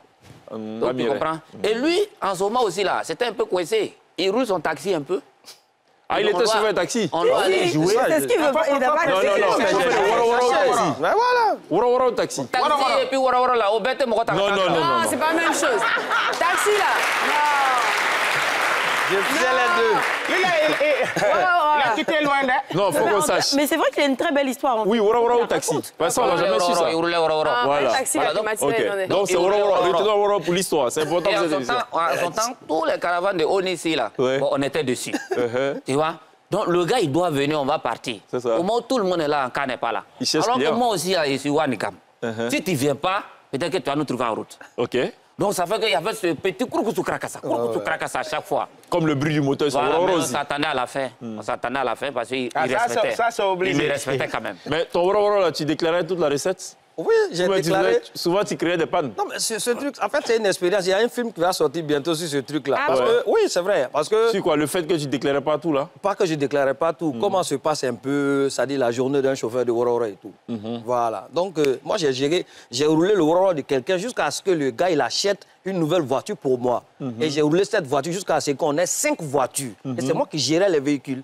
Speaker 5: Donc, tu comprends? Et lui, en ce moment aussi, là, c'était un peu coincé. Il roule son taxi un peu.
Speaker 1: Ah, il était sur un taxi?
Speaker 5: On doit aller jouer.
Speaker 8: C'est ce qu'il veut pas. Il n'a pas de
Speaker 1: taxi. Mais voilà. Wara taxi.
Speaker 5: Taxi et puis wara là. Au bête, moi, taxi.
Speaker 9: Non, c'est pas la même chose. Taxi, là.
Speaker 4: Je faisais les deux.
Speaker 7: Il a quitté loin là.
Speaker 1: Non, faut qu'on sache.
Speaker 8: Mais c'est vrai qu'il y a une très belle histoire.
Speaker 1: Oui, Wara au taxi. Personne n'a jamais su ça.
Speaker 5: Il roulait Wara.
Speaker 1: Voilà.
Speaker 9: Taxi, la climatisée.
Speaker 1: Donc c'est Wara pour l'histoire. C'est important.
Speaker 5: En son temps, tous les caravanes de Onissi, là, on était dessus. Tu vois? Donc le gars, il doit venir, on va partir. Au moment où tout le monde est là, un cas n'est pas là. Alors que moi aussi, je suis Wanikam. Si tu ne viens pas, peut-être que tu vas nous trouver en route.
Speaker 1: OK.
Speaker 5: Donc ça fait qu'il y avait ce petit courcoussou cracassa à chaque fois.
Speaker 1: Comme le bruit du moteur sur
Speaker 5: voilà, on s'attendait à la fin. On s'attendait à la fin parce qu'il respectait.
Speaker 7: Ça, c'est obligé.
Speaker 5: Il me respectait quand même.
Speaker 1: Mais ton Wara là, tu déclarais toute la recette?
Speaker 4: Oui, j'ai déclaré.
Speaker 1: Souvent, tu créais des pannes.
Speaker 4: Non, mais ce truc, en fait, c'est une expérience. Il y a un film qui va sortir bientôt sur ce truc-là.
Speaker 8: Ah,
Speaker 4: oui, c'est vrai. Parce que...
Speaker 1: C'est quoi, le fait que tu ne déclarais pas tout, là?
Speaker 4: Pas que je ne déclarais pas tout. Comment se passe un peu, c'est-à-dire la journée d'un chauffeur de Wara et tout. Voilà. Donc, moi, j'ai roulé le Wara de quelqu'un jusqu'à ce que le gars, il achète une nouvelle voiture pour moi. Et j'ai roulé cette voiture jusqu'à ce qu'on ait 5 voitures. Et c'est moi qui gérais les véhicules.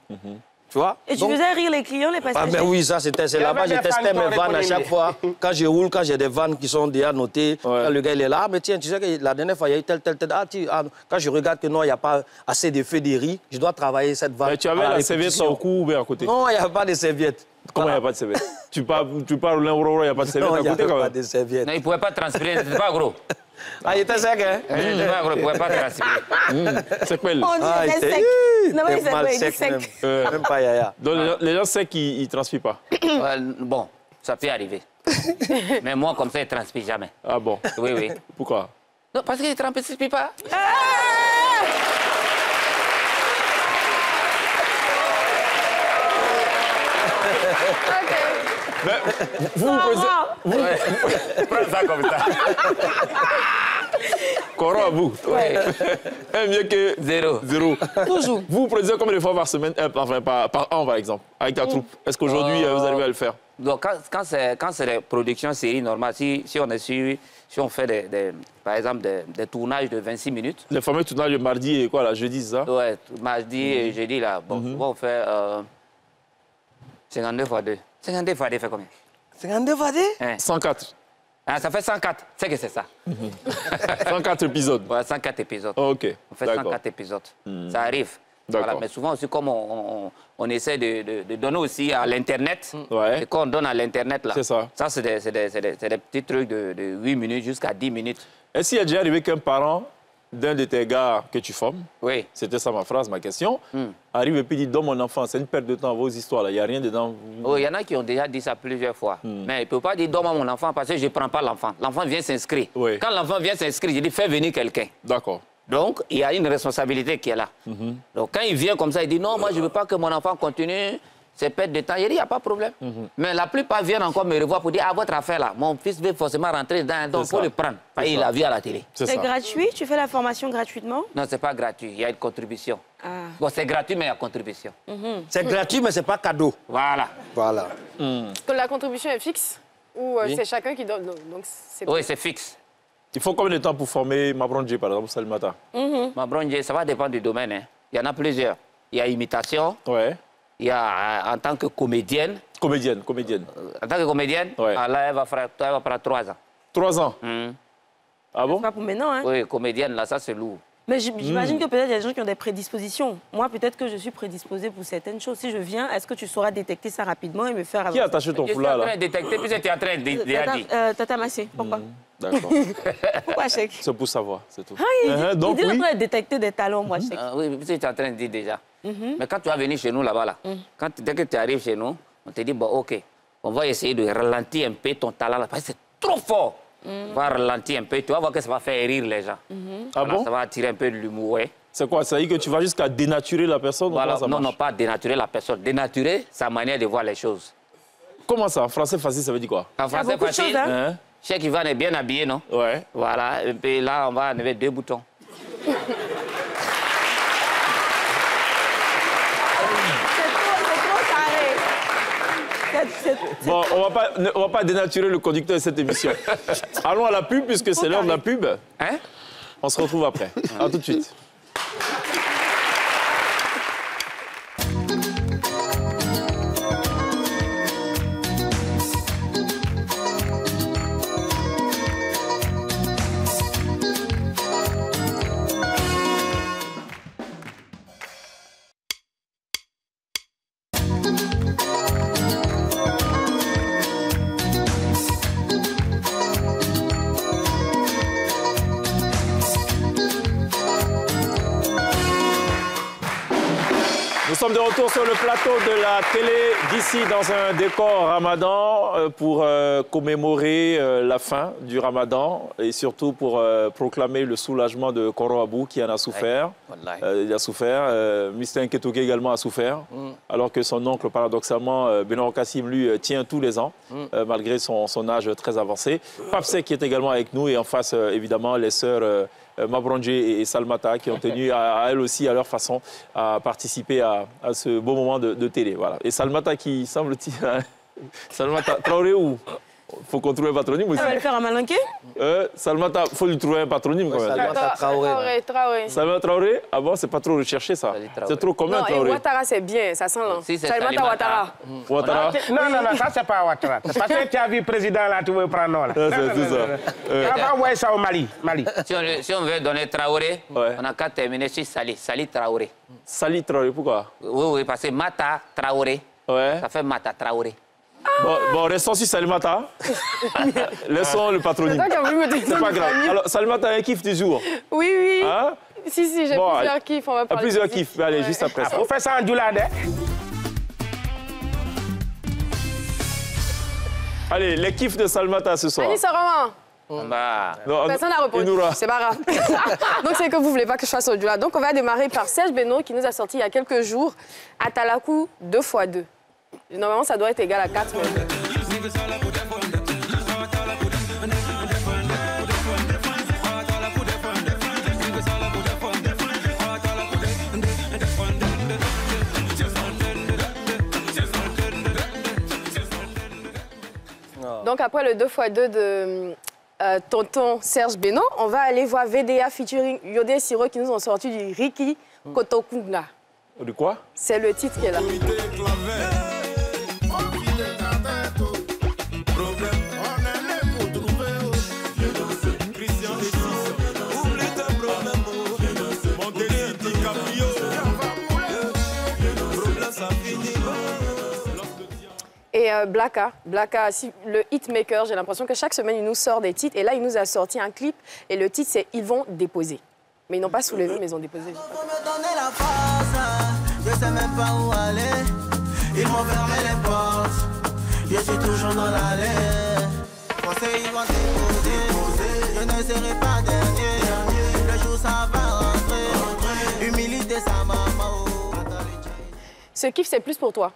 Speaker 4: Tu vois?
Speaker 8: Et tu faisais rire les clients, les passagers?
Speaker 4: Ah ben oui, ça c'était là-bas, je testais mes vannes à chaque fois. Quand je roule, quand j'ai des vannes qui sont déjà notées, quand le gars il est là, ah mais tiens, tu sais que la dernière fois il y a eu tel. Quand je regarde que non, il n'y a pas assez de feu de riz, je dois travailler cette vanne.
Speaker 1: Mais tu avais la serviette au cou ou bien à côté?
Speaker 4: Non, il n'y a pas de serviette.
Speaker 1: Comment il n'y a pas de serviette? Tu parles l'un, il n'y a pas de serviette à côté quand même?
Speaker 4: Non, il n'y a pas de serviette.
Speaker 5: Non, il ne pouvait pas transpirer, c'était pas gros.
Speaker 4: Ah, il était sec, hein?
Speaker 5: Je ne pouvais pas transpirer.
Speaker 1: C'est quoi?
Speaker 8: On dit sec. Non, mais c'est sec.
Speaker 4: Même pas Yaya.
Speaker 1: Donc les gens secs, ils ne transpirent pas.
Speaker 5: Bon, ça peut arriver. Mais moi, comme ça, je ne transpire jamais.
Speaker 1: Ah bon?
Speaker 5: Oui, oui.
Speaker 1: Pourquoi?
Speaker 5: Non, parce que je ne transpire pas.
Speaker 1: Ben, vous prenez ça comme ça. Coro à vous.
Speaker 5: Ouais.
Speaker 1: Mieux que
Speaker 5: zéro.
Speaker 8: Toujours.
Speaker 1: Vous produisez combien de fois par semaine, enfin par an par exemple, avec ta troupe? Est-ce qu'aujourd'hui vous arrivez à le faire?
Speaker 5: Donc quand c'est des productions séries normales, si on fait par exemple des tournages de 26 minutes.
Speaker 1: Les fameux tournages de mardi et quoi là, jeudi, c'est ça?
Speaker 5: Ouais, mardi et jeudi là. Bon, on fait 52 fois 2. 52 fois 2 fait combien?
Speaker 4: 52 fois 2?
Speaker 1: 104.
Speaker 5: Ah, ça fait 104, c'est que c'est ça.
Speaker 1: 104 épisodes.
Speaker 5: Voilà, 104 épisodes.
Speaker 1: Oh, ok.
Speaker 5: On fait 104 épisodes. Ça arrive. Voilà, mais souvent aussi, comme on essaie de donner aussi à l'Internet, et quand on donne à l'Internet, là, ça c'est des petits trucs de 8 minutes jusqu'à 10 minutes.
Speaker 1: Est-ce qu'il y a déjà arrivé qu'un parent d'un de tes gars que tu formes, c'était ça ma phrase, ma question, arrive et puis dit « Donne mon enfant, c'est une perte de temps, vos histoires, il n'y a rien dedans. »
Speaker 5: Oh, il y en a qui ont déjà dit ça plusieurs fois. Mais il ne peut pas dire « Donne-moi mon enfant parce que je ne prends pas l'enfant. » L'enfant vient s'inscrire. Quand l'enfant vient s'inscrire, je dis « Fais venir quelqu'un. »
Speaker 1: D'accord.
Speaker 5: Donc, il y a une responsabilité qui est là. Donc, quand il vient comme ça, il dit « Non, moi, je ne veux pas que mon enfant continue. C'est perte de temps. » Il dit « Il n'y a pas de problème. Mais la plupart viennent encore me revoir pour dire « Ah, votre affaire là, mon fils veut forcément rentrer dedans, donc il faut le prendre. » Il l'a vu à la télé.
Speaker 8: C'est gratuit? Tu fais la formation gratuitement?
Speaker 5: Non, ce n'est pas gratuit. Il y a une contribution. Bon, c'est gratuit, mais il y a contribution.
Speaker 4: C'est gratuit, mais ce n'est pas cadeau.
Speaker 5: Voilà.
Speaker 4: Voilà.
Speaker 9: Que la contribution est fixe? Ou c'est chacun qui donne? Donc,
Speaker 5: oui, c'est fixe.
Speaker 1: Il faut combien de temps pour former Mabronje, par exemple, Salimata?
Speaker 5: Mabronje, ça va dépendre du domaine. Hein. Il y en a plusieurs. Il y a imitation.
Speaker 1: Ouais.
Speaker 5: Il y a en tant que comédienne.
Speaker 1: Comédienne.
Speaker 5: En tant que comédienne, là, elle va faire 3 ans.
Speaker 1: 3 ans? Ah bon?
Speaker 8: C'est pas pour maintenant, hein?
Speaker 5: Oui, comédienne, là, ça, c'est lourd.
Speaker 8: Mais j'imagine que peut-être il y a des gens qui ont des prédispositions. Moi, peut-être que je suis prédisposée pour certaines choses. Si je viens, est-ce que tu sauras détecter ça rapidement et me faire...
Speaker 1: Qui a attaché ton foulard, là?
Speaker 5: Je suis en train de détecter, puis tu es en train de dire.
Speaker 8: Tata Massé, pourquoi?
Speaker 1: D'accord.
Speaker 8: Pourquoi, Cheikh?
Speaker 1: C'est pour savoir, c'est tout.
Speaker 8: Ah, donc, il est en train de détecter des talents, moi, Cheikh.
Speaker 5: Oui, puis tu es en train de dire déjà. Mais quand tu vas venir chez nous, là-bas, là, dès que tu arrives chez nous, on te dit, bon, OK, on va essayer de ralentir un peu ton talent, là, parce que c'est trop fort. On va ralentir un peu, tu vas voir que ça va faire rire les gens.
Speaker 1: Ah bon?
Speaker 5: Ça va attirer un peu de l'humour, ouais.
Speaker 1: C'est quoi? Ça veut dire que tu vas jusqu'à dénaturer la personne?
Speaker 5: Voilà. Non, pas dénaturer la personne. Dénaturer sa manière de voir les choses.
Speaker 1: Comment ça? En français facile, ça veut dire quoi?
Speaker 5: En français facile, Cheikh Ivan est bien habillé, non?
Speaker 1: Ouais.
Speaker 5: Voilà, et puis là, on va enlever 2 boutons.
Speaker 1: Bon, on va pas dénaturer le conducteur de cette émission. Allons à la pub, puisque c'est l'heure de la pub.
Speaker 5: Hein?
Speaker 1: On se retrouve après. À tout de suite. Nous sommes de retour sur le plateau de la télé d'ici dans un décor ramadan pour commémorer la fin du ramadan et surtout pour proclamer le soulagement de Koro Abou qui en a souffert. Il a souffert. Mr. Nketouké également a souffert. Alors que son oncle, paradoxalement, Benoît Kassim, lui, tient tous les ans, malgré son âge très avancé. Papsek qui est également avec nous et en face, évidemment, les sœurs... Mabronje et Salmata qui ont tenu à elles aussi, à leur façon, à participer à ce beau moment de télé. Voilà. Et Salmata qui semble-t-il... Salmata, Traoré ou... Il faut qu'on trouve un patronyme aussi.
Speaker 8: Ça va le faire à Malinké?
Speaker 1: Salmata, il faut lui trouver un patronyme quand même.
Speaker 9: Salmata Traoré.
Speaker 1: Salmata Traoré? Ah bon, c'est pas trop recherché ça. C'est trop commun Traoré.
Speaker 9: Non, Ouattara c'est bien, ça sent là.
Speaker 5: Si,
Speaker 9: Salmata Ouattara.
Speaker 1: Ouattara?
Speaker 7: Non, ça c'est pas Ouattara. C'est parce que tu as vu le président là, tu veux prendre non là.
Speaker 1: C'est ça.
Speaker 7: On va envoyer ça au Mali.
Speaker 5: Si on veut donner Traoré, on n'a qu'à terminer sur Sali Traoré.
Speaker 1: Sali Traoré, pourquoi?
Speaker 5: Oui, parce que Mata Traoré, ça fait Mata Traoré.
Speaker 1: Bon, restons sur Salimata. Laissons le patronyme. C'est pas grave. Alors, Salimata a un kiff du jour.
Speaker 9: Oui.
Speaker 1: Hein?
Speaker 9: Si, j'ai plusieurs kiffs. On va parler
Speaker 1: plusieurs kiffs. Allez, juste après ça.
Speaker 7: On fait ça en doulade.
Speaker 1: Allez, les kiffs de Salimata ce soir.
Speaker 9: Allez, Sarama. Personne n'a répondu. C'est pas grave. Donc, c'est que vous ne voulez pas que je fasse au doulade. Donc, on va démarrer par Serge Beno qui nous a sorti il y a quelques jours Atalaku 2x2. Normalement, ça doit être égal à 4 même. Donc après le 2x2 de tonton Serge Beno, on va aller voir VDA featuring Yodé Siro qui nous ont sorti du Riki Kotokuna.
Speaker 1: De quoi?
Speaker 9: C'est le titre qui est là. Et Blacka, le hitmaker, j'ai l'impression que chaque semaine, il nous sort des titres. Et là, il nous a sorti un clip. Et le titre, c'est « Ils vont déposer ». Mais ils n'ont pas soulevé, mais ils ont déposé.
Speaker 10: Je sais même pas où aller. Ils m'ont fermé les portes. Je suis toujours dans l'allée. Pensez ils vont déposer. Je ne serai pas dernier. Le jour, ça va rentrer. Humilité, ça m'a.
Speaker 9: Ce kiff, c'est plus pour toi.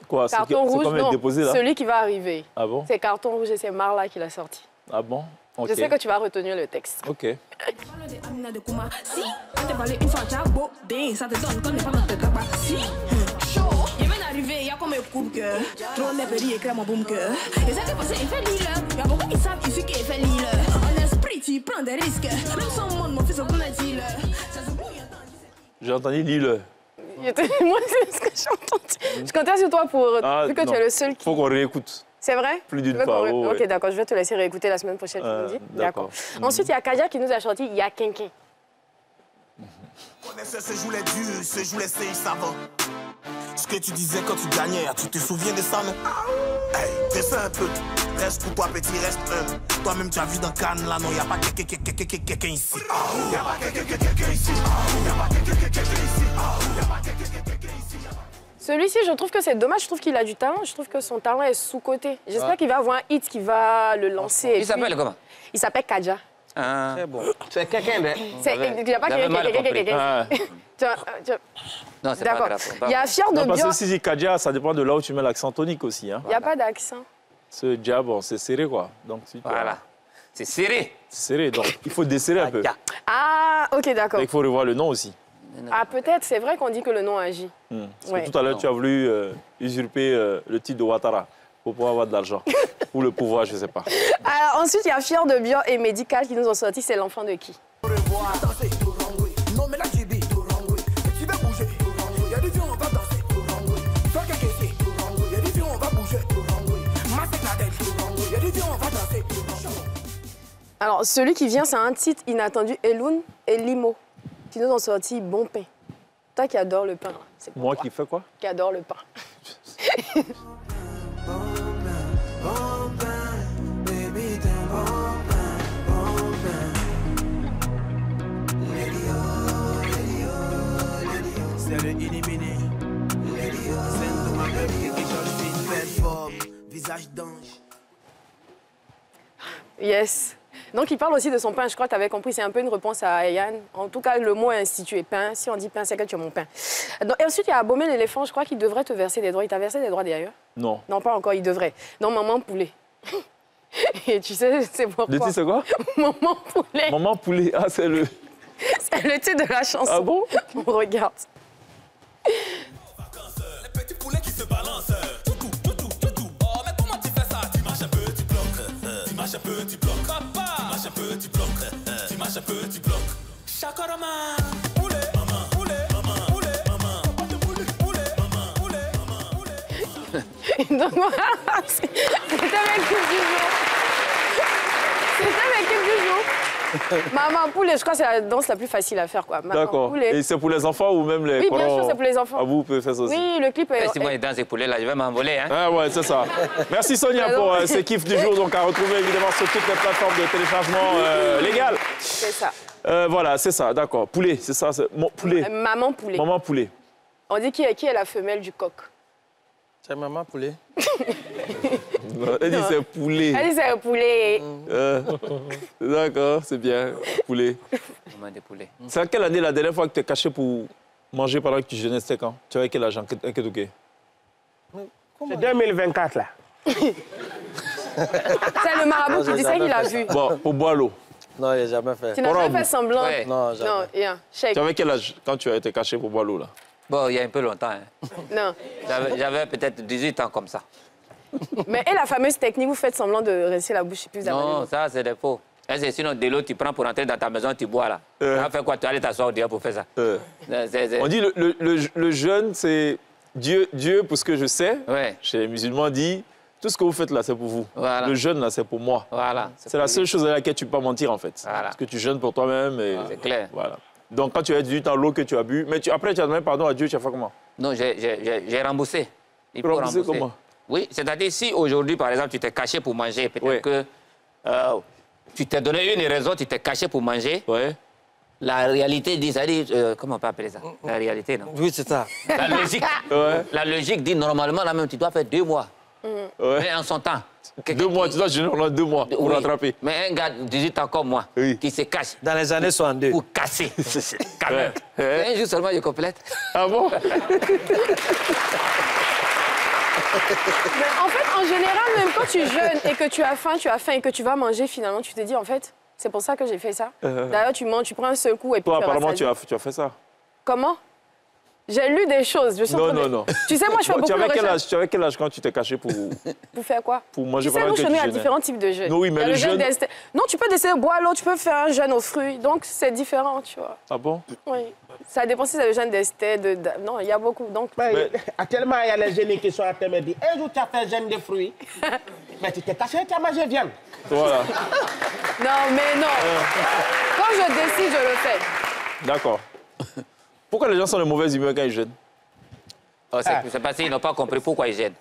Speaker 1: Quoi?
Speaker 9: Carton rouge, non,
Speaker 1: déposé, là?
Speaker 9: celui qui va arriver.
Speaker 1: Ah bon?
Speaker 9: C'est carton rouge et c'est Marla qui l'a sorti.
Speaker 1: Ah bon? Okay.
Speaker 9: Je sais que tu vas retenir le texte.
Speaker 1: Ok. J'ai entendu Lille.
Speaker 9: Moi, c'est ce que j'ai entendu. Je comptais sur toi pour... vu que tu es le seul qui...
Speaker 1: Faut qu'on réécoute.
Speaker 9: C'est vrai?
Speaker 1: Plus d'une fois.
Speaker 9: Ok, d'accord. Je vais te laisser réécouter la semaine prochaine. D'accord. Ensuite, il y a Kaja qui nous a sorti « Ya Kenken ».
Speaker 10: Connaissais ce jour les dieux, ce jour les singes savants. Ce que tu disais quand tu gagnais, tu te souviens de ça, non? Hey, descends un peu. Reste pour toi, petit, reste humble. Toi-même, tu as vu dans Cannes, là, non, y a pas quelqu'un ici. Y a pas quelqu'un ici. Y a pas quelqu'un ici.
Speaker 9: Celui-ci, je trouve que c'est dommage. Je trouve qu'il a du talent. Je trouve que son talent est sous-coté. J'espère qu'il va avoir un hit qui va le lancer.
Speaker 5: Il s'appelle comment?
Speaker 9: Il s'appelle Kaja.
Speaker 4: Très bon. C'est quelqu'un, mais...
Speaker 9: Il n'y a pas quelqu'un.
Speaker 5: Non, c'est pas grave.
Speaker 9: Il y a Fier de Bio.
Speaker 1: Parce que si Kaja, ça dépend de là où tu mets l'accent tonique aussi. Il
Speaker 9: n'y a pas d'accent.
Speaker 1: Ce diable, bon, c'est serré, quoi. Donc,
Speaker 5: voilà. C'est serré.
Speaker 1: C'est serré, donc il faut desserrer un peu.
Speaker 9: Ah, ok, d'accord.
Speaker 1: Il faut revoir le nom aussi.
Speaker 9: Ah, peut-être, c'est vrai qu'on dit que le nom agit.
Speaker 1: Parce que tout à l'heure, tu as voulu usurper le titre de Ouattara pour pouvoir avoir de l'argent. Ou le pouvoir, je ne sais pas.
Speaker 9: Alors, ensuite, il y a Fier de Bio et Médical qui nous ont sorti. C'est l'enfant de qui?
Speaker 10: Non, mais là, tu dis, tu vas bouger. Il y a des gens, on va danser. Toi, qu'est-ce que il y a des gens, on va bouger. Il y a des gens, on va danser.
Speaker 9: Alors, celui qui vient, c'est un titre inattendu. Eloun et Limo qui nous ont sorti Bon Pain. Toi qui adore le pain.
Speaker 1: Moi qui fais quoi?
Speaker 9: Qui adore le pain.
Speaker 10: C'est le inimini. C'est de ma baby qui change une belle forme. Visage d'ange.
Speaker 9: Yes. Donc, il parle aussi de son pain. Je crois que tu avais compris. C'est un peu une réponse à Yann. En tout cas, le mot est institué. Pain. Si on dit pain, c'est que tu as mon pain. Donc, et ensuite, il y a Abomé l'éléphant. Je crois qu'il devrait te verser des droits. Il t'a versé des droits d'ailleurs?
Speaker 1: Non.
Speaker 9: Non, pas encore. Il devrait. Non, Maman Poulet. Et tu sais, c'est pourquoi.
Speaker 1: Le titre, c'est quoi?
Speaker 9: Maman Poulet.
Speaker 1: Maman Poulet. Ah, c'est le...
Speaker 9: C'est le titre de la chanson.
Speaker 1: Ah bon?
Speaker 9: On regarde.
Speaker 10: Les petits poulets qui se balancent. Oh, mais comment tu fais ça? Tu marches un peu, tu bloques. Tu marches un peu, tu bloques. Papa! Tu marches un peu, tu bloques. Tu marches un peu, tu bloques. Chakarama. Poulet. Maman. Poulet. Maman. Poulet. Maman. Poulet. Maman. Poulet. Maman. Poulet.
Speaker 9: Donc voilà, c'était l'équipe du jour. C'était l'équipe du jour. Maman poulet, je crois que c'est la danse la plus facile à faire, quoi.
Speaker 1: D'accord. Et c'est pour les enfants ou même les...
Speaker 9: Oui, bien sûr, c'est pour les enfants.
Speaker 1: Ah, vous pouvez faire ça aussi.
Speaker 9: Oui, le clip est...
Speaker 5: Si moi, je danse les poulets, là, je vais m'envoler, hein.
Speaker 1: Ah ouais, c'est ça. Merci Sonia pour ces kiffs du jour, donc à retrouver évidemment sur toutes les plateformes de téléchargement légales.
Speaker 9: C'est ça.
Speaker 1: Voilà, c'est ça, d'accord. Poulet, c'est ça, poulet.
Speaker 9: Maman poulet.
Speaker 1: Maman poulet.
Speaker 9: On dit qui est la femelle du coq?
Speaker 4: C'est maman poulet.
Speaker 1: Elle dit c'est poulet.
Speaker 9: Elle dit c'est poulet.
Speaker 1: D'accord, c'est bien, poulet.
Speaker 5: Maman des poulets.
Speaker 1: C'est à quelle année la dernière fois que tu es caché pour manger pendant que tu jeûnais? C'était quand? Tu avais quel âge?
Speaker 7: C'est 2024 là.
Speaker 9: C'est le marabout qui disait qu'il a vu.
Speaker 1: Bon, pour boire l'eau.
Speaker 4: Non, il n'a jamais fait.
Speaker 9: Tu n'as jamais fait semblant?
Speaker 5: Ouais.
Speaker 4: Non, jamais.
Speaker 9: Non, rien. Shake.
Speaker 1: Tu avais quel âge quand tu as été caché pour boire l'eau là?
Speaker 5: Bon, il y a un peu longtemps. Hein.
Speaker 9: Non.
Speaker 5: J'avais peut-être 18 ans comme ça.
Speaker 9: Mais et la fameuse technique, vous faites semblant de rester la bouche plus avaler?
Speaker 5: Non, ça, c'est des faux. Sinon, de l'eau, tu prends pour entrer dans ta maison, tu bois là. Tu vas faire quoi? Tu vas aller t'asseoir au dehors pour faire ça.
Speaker 1: On dit le jeûne, c'est Dieu, pour ce que je sais, chez les musulmans, dit tout ce que vous faites là, c'est pour vous. Voilà. Le jeûne là, c'est pour moi.
Speaker 5: Voilà.
Speaker 1: C'est la seule chose à laquelle tu ne peux pas mentir en fait.
Speaker 5: Voilà.
Speaker 1: Parce que tu jeûnes pour toi-même.
Speaker 5: C'est clair.
Speaker 1: Voilà. Donc quand tu as 18 ans, l'eau que tu as bu, mais après tu as demandé pardon à Dieu, tu as fait comment?
Speaker 5: Non, j'ai remboursé. Il faut
Speaker 1: rembourser comment?
Speaker 5: Oui, c'est-à-dire si aujourd'hui, par exemple, tu t'es caché pour manger, peut-être que tu t'es donné une raison, tu t'es caché pour manger.
Speaker 1: Ouais.
Speaker 5: La réalité dit, ça dit, comment on peut appeler ça? La réalité, non?
Speaker 4: Oui, c'est ça.
Speaker 5: La logique. La logique dit normalement, là même, tu dois faire 2 mois. Mais en son temps.
Speaker 1: 2 mois, tu dois jeûner pendant 2 mois pour rattraper.
Speaker 5: Mais un gars de 18 ans comme moi, qui se cache.
Speaker 4: Dans les années 62.
Speaker 5: Pour casser. Quand même. Un jour seulement, je complète.
Speaker 1: Ah bon?
Speaker 9: Mais en fait, en général, même quand tu jeûnes et que tu as faim et que tu vas manger, finalement, tu te dis, en fait, c'est pour ça que j'ai fait ça. D'ailleurs, tu manges, tu prends un seul coup et puis
Speaker 1: toi, apparemment, tu as fait ça.
Speaker 9: Comment? J'ai lu des choses. Je suis
Speaker 1: non.
Speaker 9: Tu sais, moi, je fais beaucoup de recherches.
Speaker 1: Tu avais quel âge quand tu t'es caché pour...
Speaker 9: Pour faire quoi?
Speaker 1: Pour manger
Speaker 9: pendant que tu jeûnes. Il y a différents types de jeûnes.
Speaker 1: Non, oui, mais le jeûne...
Speaker 9: Non, tu peux décider de boire l'eau, tu peux faire un jeûne aux fruits. Donc, c'est différent, tu vois.
Speaker 1: Ah bon?
Speaker 9: Oui. Ça dépend si c'est le jeûne d'esthé, Non, il y a beaucoup. Donc...
Speaker 7: Actuellement, il y a les jeunes qui sont à te me dire, un jour, tu as fait un jeûne de fruits. Mais tu t'es caché, tu as mangé viande.
Speaker 1: Voilà.
Speaker 9: Non, mais non. Quand je décide, je le fais.
Speaker 1: D'accord. Pourquoi les gens sont de mauvaise humeur quand ils jeûnent?
Speaker 5: C'est parce qu'ils n'ont pas compris pourquoi ils gênent.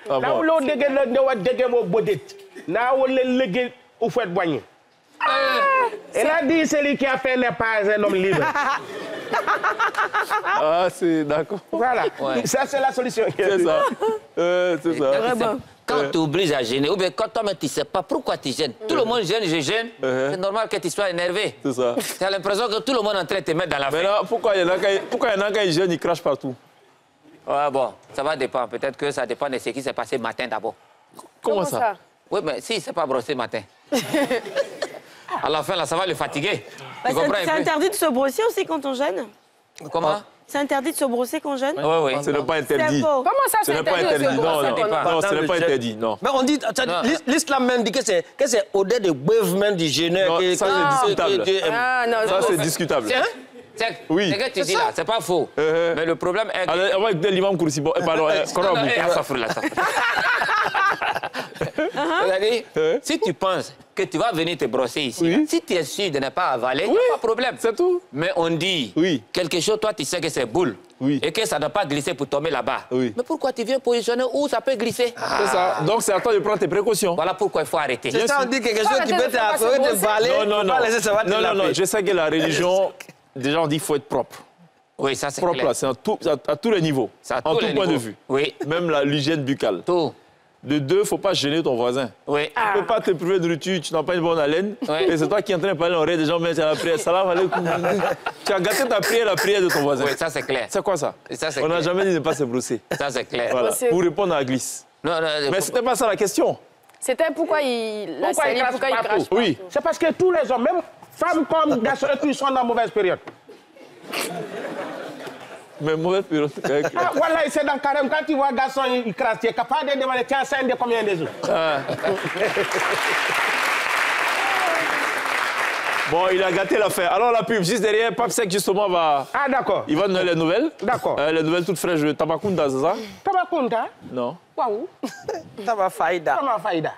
Speaker 1: Ah bon?
Speaker 7: Elle a dit celui qui a fait n'est pas un homme libre.
Speaker 1: Ah, c'est d'accord.
Speaker 7: Voilà. Ouais. Ça, c'est la solution.
Speaker 1: C'est ça. C'est ça.
Speaker 5: Quand tu obliges à gêner, ou bien quand toi-même tu ne sais pas pourquoi tu gênes, tout le monde gêne, je gêne, c'est normal que tu sois énervé.
Speaker 1: C'est ça.
Speaker 5: Tu as l'impression que tout le monde est en train de te mettre dans la
Speaker 1: face. Mais là, pourquoi il y en a quand ils gênent, ils crachent partout?
Speaker 5: Ouais, bon, ça va dépendre. Peut-être que ça dépend de ce qui s'est passé matin d'abord.
Speaker 1: Comment ça?
Speaker 5: Oui, mais si, c'est pas brossé matin. À la fin, là, ça va le fatiguer.
Speaker 8: C'est interdit de se brosser aussi quand on gêne?
Speaker 5: Comment?
Speaker 8: C'est interdit de se brosser quand on jeûne?
Speaker 1: Oui, ce n'est pas interdit.
Speaker 9: Comment ça, c'est interdit?
Speaker 1: Non, ce n'est pas interdit, non.
Speaker 4: Mais on dit, l'islam même dit que c'est au-delà de bœuf même du jeûneur.
Speaker 1: Ça, c'est discutable. Ça, c'est discutable.
Speaker 5: Oui. Ce que tu dis là, c'est pas faux. Mais le problème est que...
Speaker 1: Alors, on va écouter l'imam Koursi. Pardon,
Speaker 5: c'est-à-dire, si tu penses que tu vas venir te brosser ici, si tu es sûr de ne pas avaler, il n'y a pas de problème.
Speaker 1: C'est tout.
Speaker 5: Mais on dit quelque chose, toi tu sais que c'est boule et que ça ne doit pas glisser pour tomber là-bas. Mais pourquoi tu viens positionner où ça peut glisser?
Speaker 1: C'est ça. Donc c'est à toi de prendre tes précautions.
Speaker 5: Voilà pourquoi il faut arrêter.
Speaker 4: C'est ça, on dit quelque chose, tu peux te valer.
Speaker 1: Non, je sais que la religion, déjà on dit qu'il faut être propre.
Speaker 5: Oui, ça c'est
Speaker 1: propre
Speaker 5: clair.
Speaker 1: Là, c'est à tous les niveaux, à tout point de vue.
Speaker 5: Oui.
Speaker 1: Même l'hygiène buccale.
Speaker 5: Tout.
Speaker 1: De deux, il ne faut pas gêner ton voisin.
Speaker 5: Oui.
Speaker 1: Tu ne peux pas te priver de nourriture, tu n'as pas une bonne haleine. Et c'est toi qui es en train de parler l'oreille des gens, mais tu as la prière. Salam alaikum. Tu as gâté ta prière, la prière de ton voisin.
Speaker 5: Oui, ça c'est clair.
Speaker 1: C'est quoi ça? On n'a jamais dit de ne pas se brosser.
Speaker 5: Ça c'est clair.
Speaker 1: Voilà. Pour répondre à la glisse. Non, mais ce n'était pas ça la question.
Speaker 9: C'était pourquoi il crache partout.
Speaker 7: Oui. C'est parce que tous les hommes, même femmes comme garçons, ils sont dans mauvaise période.
Speaker 1: Mais mauvaise période.
Speaker 7: Voilà, c'est dans le carême. Quand tu vois un garçon, il crache, tu es capable de demander, tu as enceinte de combien de jours?
Speaker 1: Bon, il a gâté l'affaire. Alors la pub, juste derrière, Pape Sec justement va...
Speaker 7: Ah d'accord.
Speaker 1: Il va donner les nouvelles.
Speaker 7: D'accord.
Speaker 1: Les nouvelles toutes fraîches de Tambacounda, c'est ça?
Speaker 7: Tambacounda?
Speaker 1: Non.
Speaker 7: Waouh.
Speaker 4: Tabafaïda.
Speaker 7: Tabafaïda.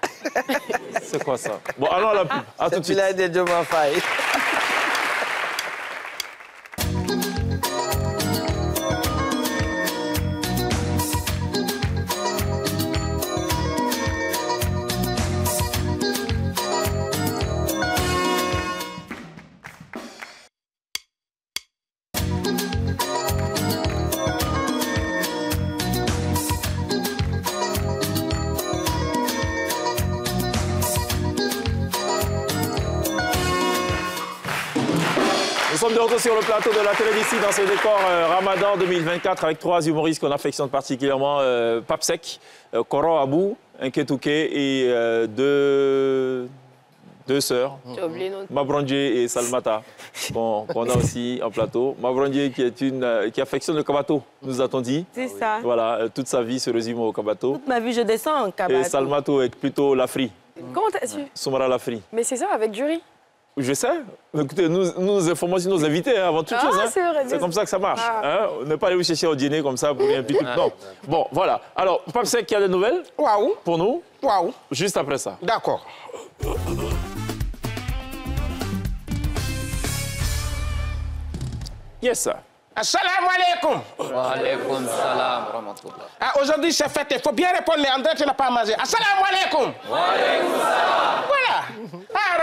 Speaker 1: C'est quoi ça? Bon, allons à la pub. À tout de suite.
Speaker 4: C'est de Diomaye.
Speaker 1: Nous sommes de retour sur le plateau de la télé d'ici dans ce décor Ramadan 2024 avec 3 humoristes qu'on affectionne particulièrement, Papsek, Koro Abou, Nketouke et deux sœurs, Mabrandje et Salmata, qu'on a aussi en plateau. Mabrandje qui affectionne le kabato, nous a-t-on dit.
Speaker 8: C'est ça.
Speaker 1: Voilà, toute sa vie se résume au kabato.
Speaker 8: Toute ma vie, je descends en kabato.
Speaker 1: Et Salmato est plutôt l'Afri.
Speaker 9: Comment t'as su?
Speaker 1: Soumara l'Afri.
Speaker 9: Mais c'est ça, avec du riz.
Speaker 1: Je sais. Écoutez, nous informons aussi nos invités avant toute chose. Hein.
Speaker 9: C'est
Speaker 1: comme ça que ça marche.
Speaker 9: Ah.
Speaker 1: Hein. Ne pas aller vous chercher au dîner comme ça pour rien. Non. Bon, voilà. Alors, Papsek, il y a des nouvelles pour nous. Juste après ça.
Speaker 7: D'accord.
Speaker 1: Yes, sir.
Speaker 7: Assalamu alaikum.
Speaker 11: Wa alaikum salam rahmatullah.
Speaker 7: Aujourd'hui, c'est fête. Il faut bien répondre. André, tu n'as pas mangé. Assalamu alaikum.
Speaker 11: Wa alaikum salam.
Speaker 7: Voilà.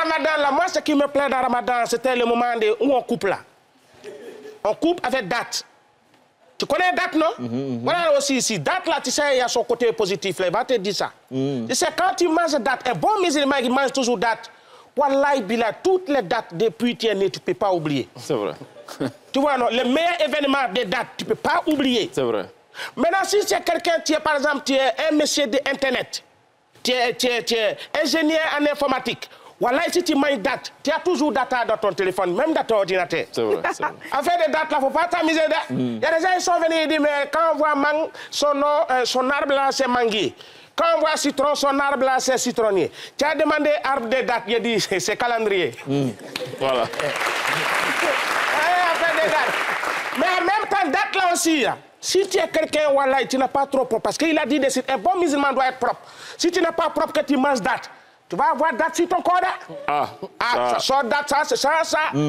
Speaker 7: Ramadan, là, moi, ce qui me plaît dans Ramadan, c'était le moment où on coupe là. On coupe avec date. Tu connais date, non? Voilà aussi ici. Date, là, tu sais, il y a son côté positif. Là, il va te dire ça. Tu sais, quand tu manges date, un bon musulman qui mange toujours date, wallahi, bila, toutes les dates depuis tu es né, tu ne peux pas oublier.
Speaker 1: C'est vrai.
Speaker 7: Tu vois, non, les meilleurs événements des dates, tu ne peux pas oublier.
Speaker 1: C'est vrai.
Speaker 7: Maintenant, si c'est quelqu'un, par exemple, tu es un monsieur d'Internet, tu es ingénieur en informatique, voilà, si tu manges date, tu as toujours data dans ton téléphone, même dans ton ordinateur.
Speaker 1: C'est vrai.
Speaker 7: Affaire de date, là, il ne faut pas t'amuser. Il y a des gens qui sont venus et disent, mais quand on voit son arbre là, c'est manguier. Quand on voit citron, son arbre là, c'est citronnier. Tu as demandé arbre de date, il a dit, c'est calendrier.
Speaker 1: Voilà.
Speaker 7: Mais en même temps, date là aussi, si tu es quelqu'un, voilà, tu n'es pas trop propre, parce qu'il a dit, un bon musulman doit être propre. Si tu n'es pas propre, que tu manges date, tu vas avoir date sur ton corps là. Ça sort date, ça, c'est ça.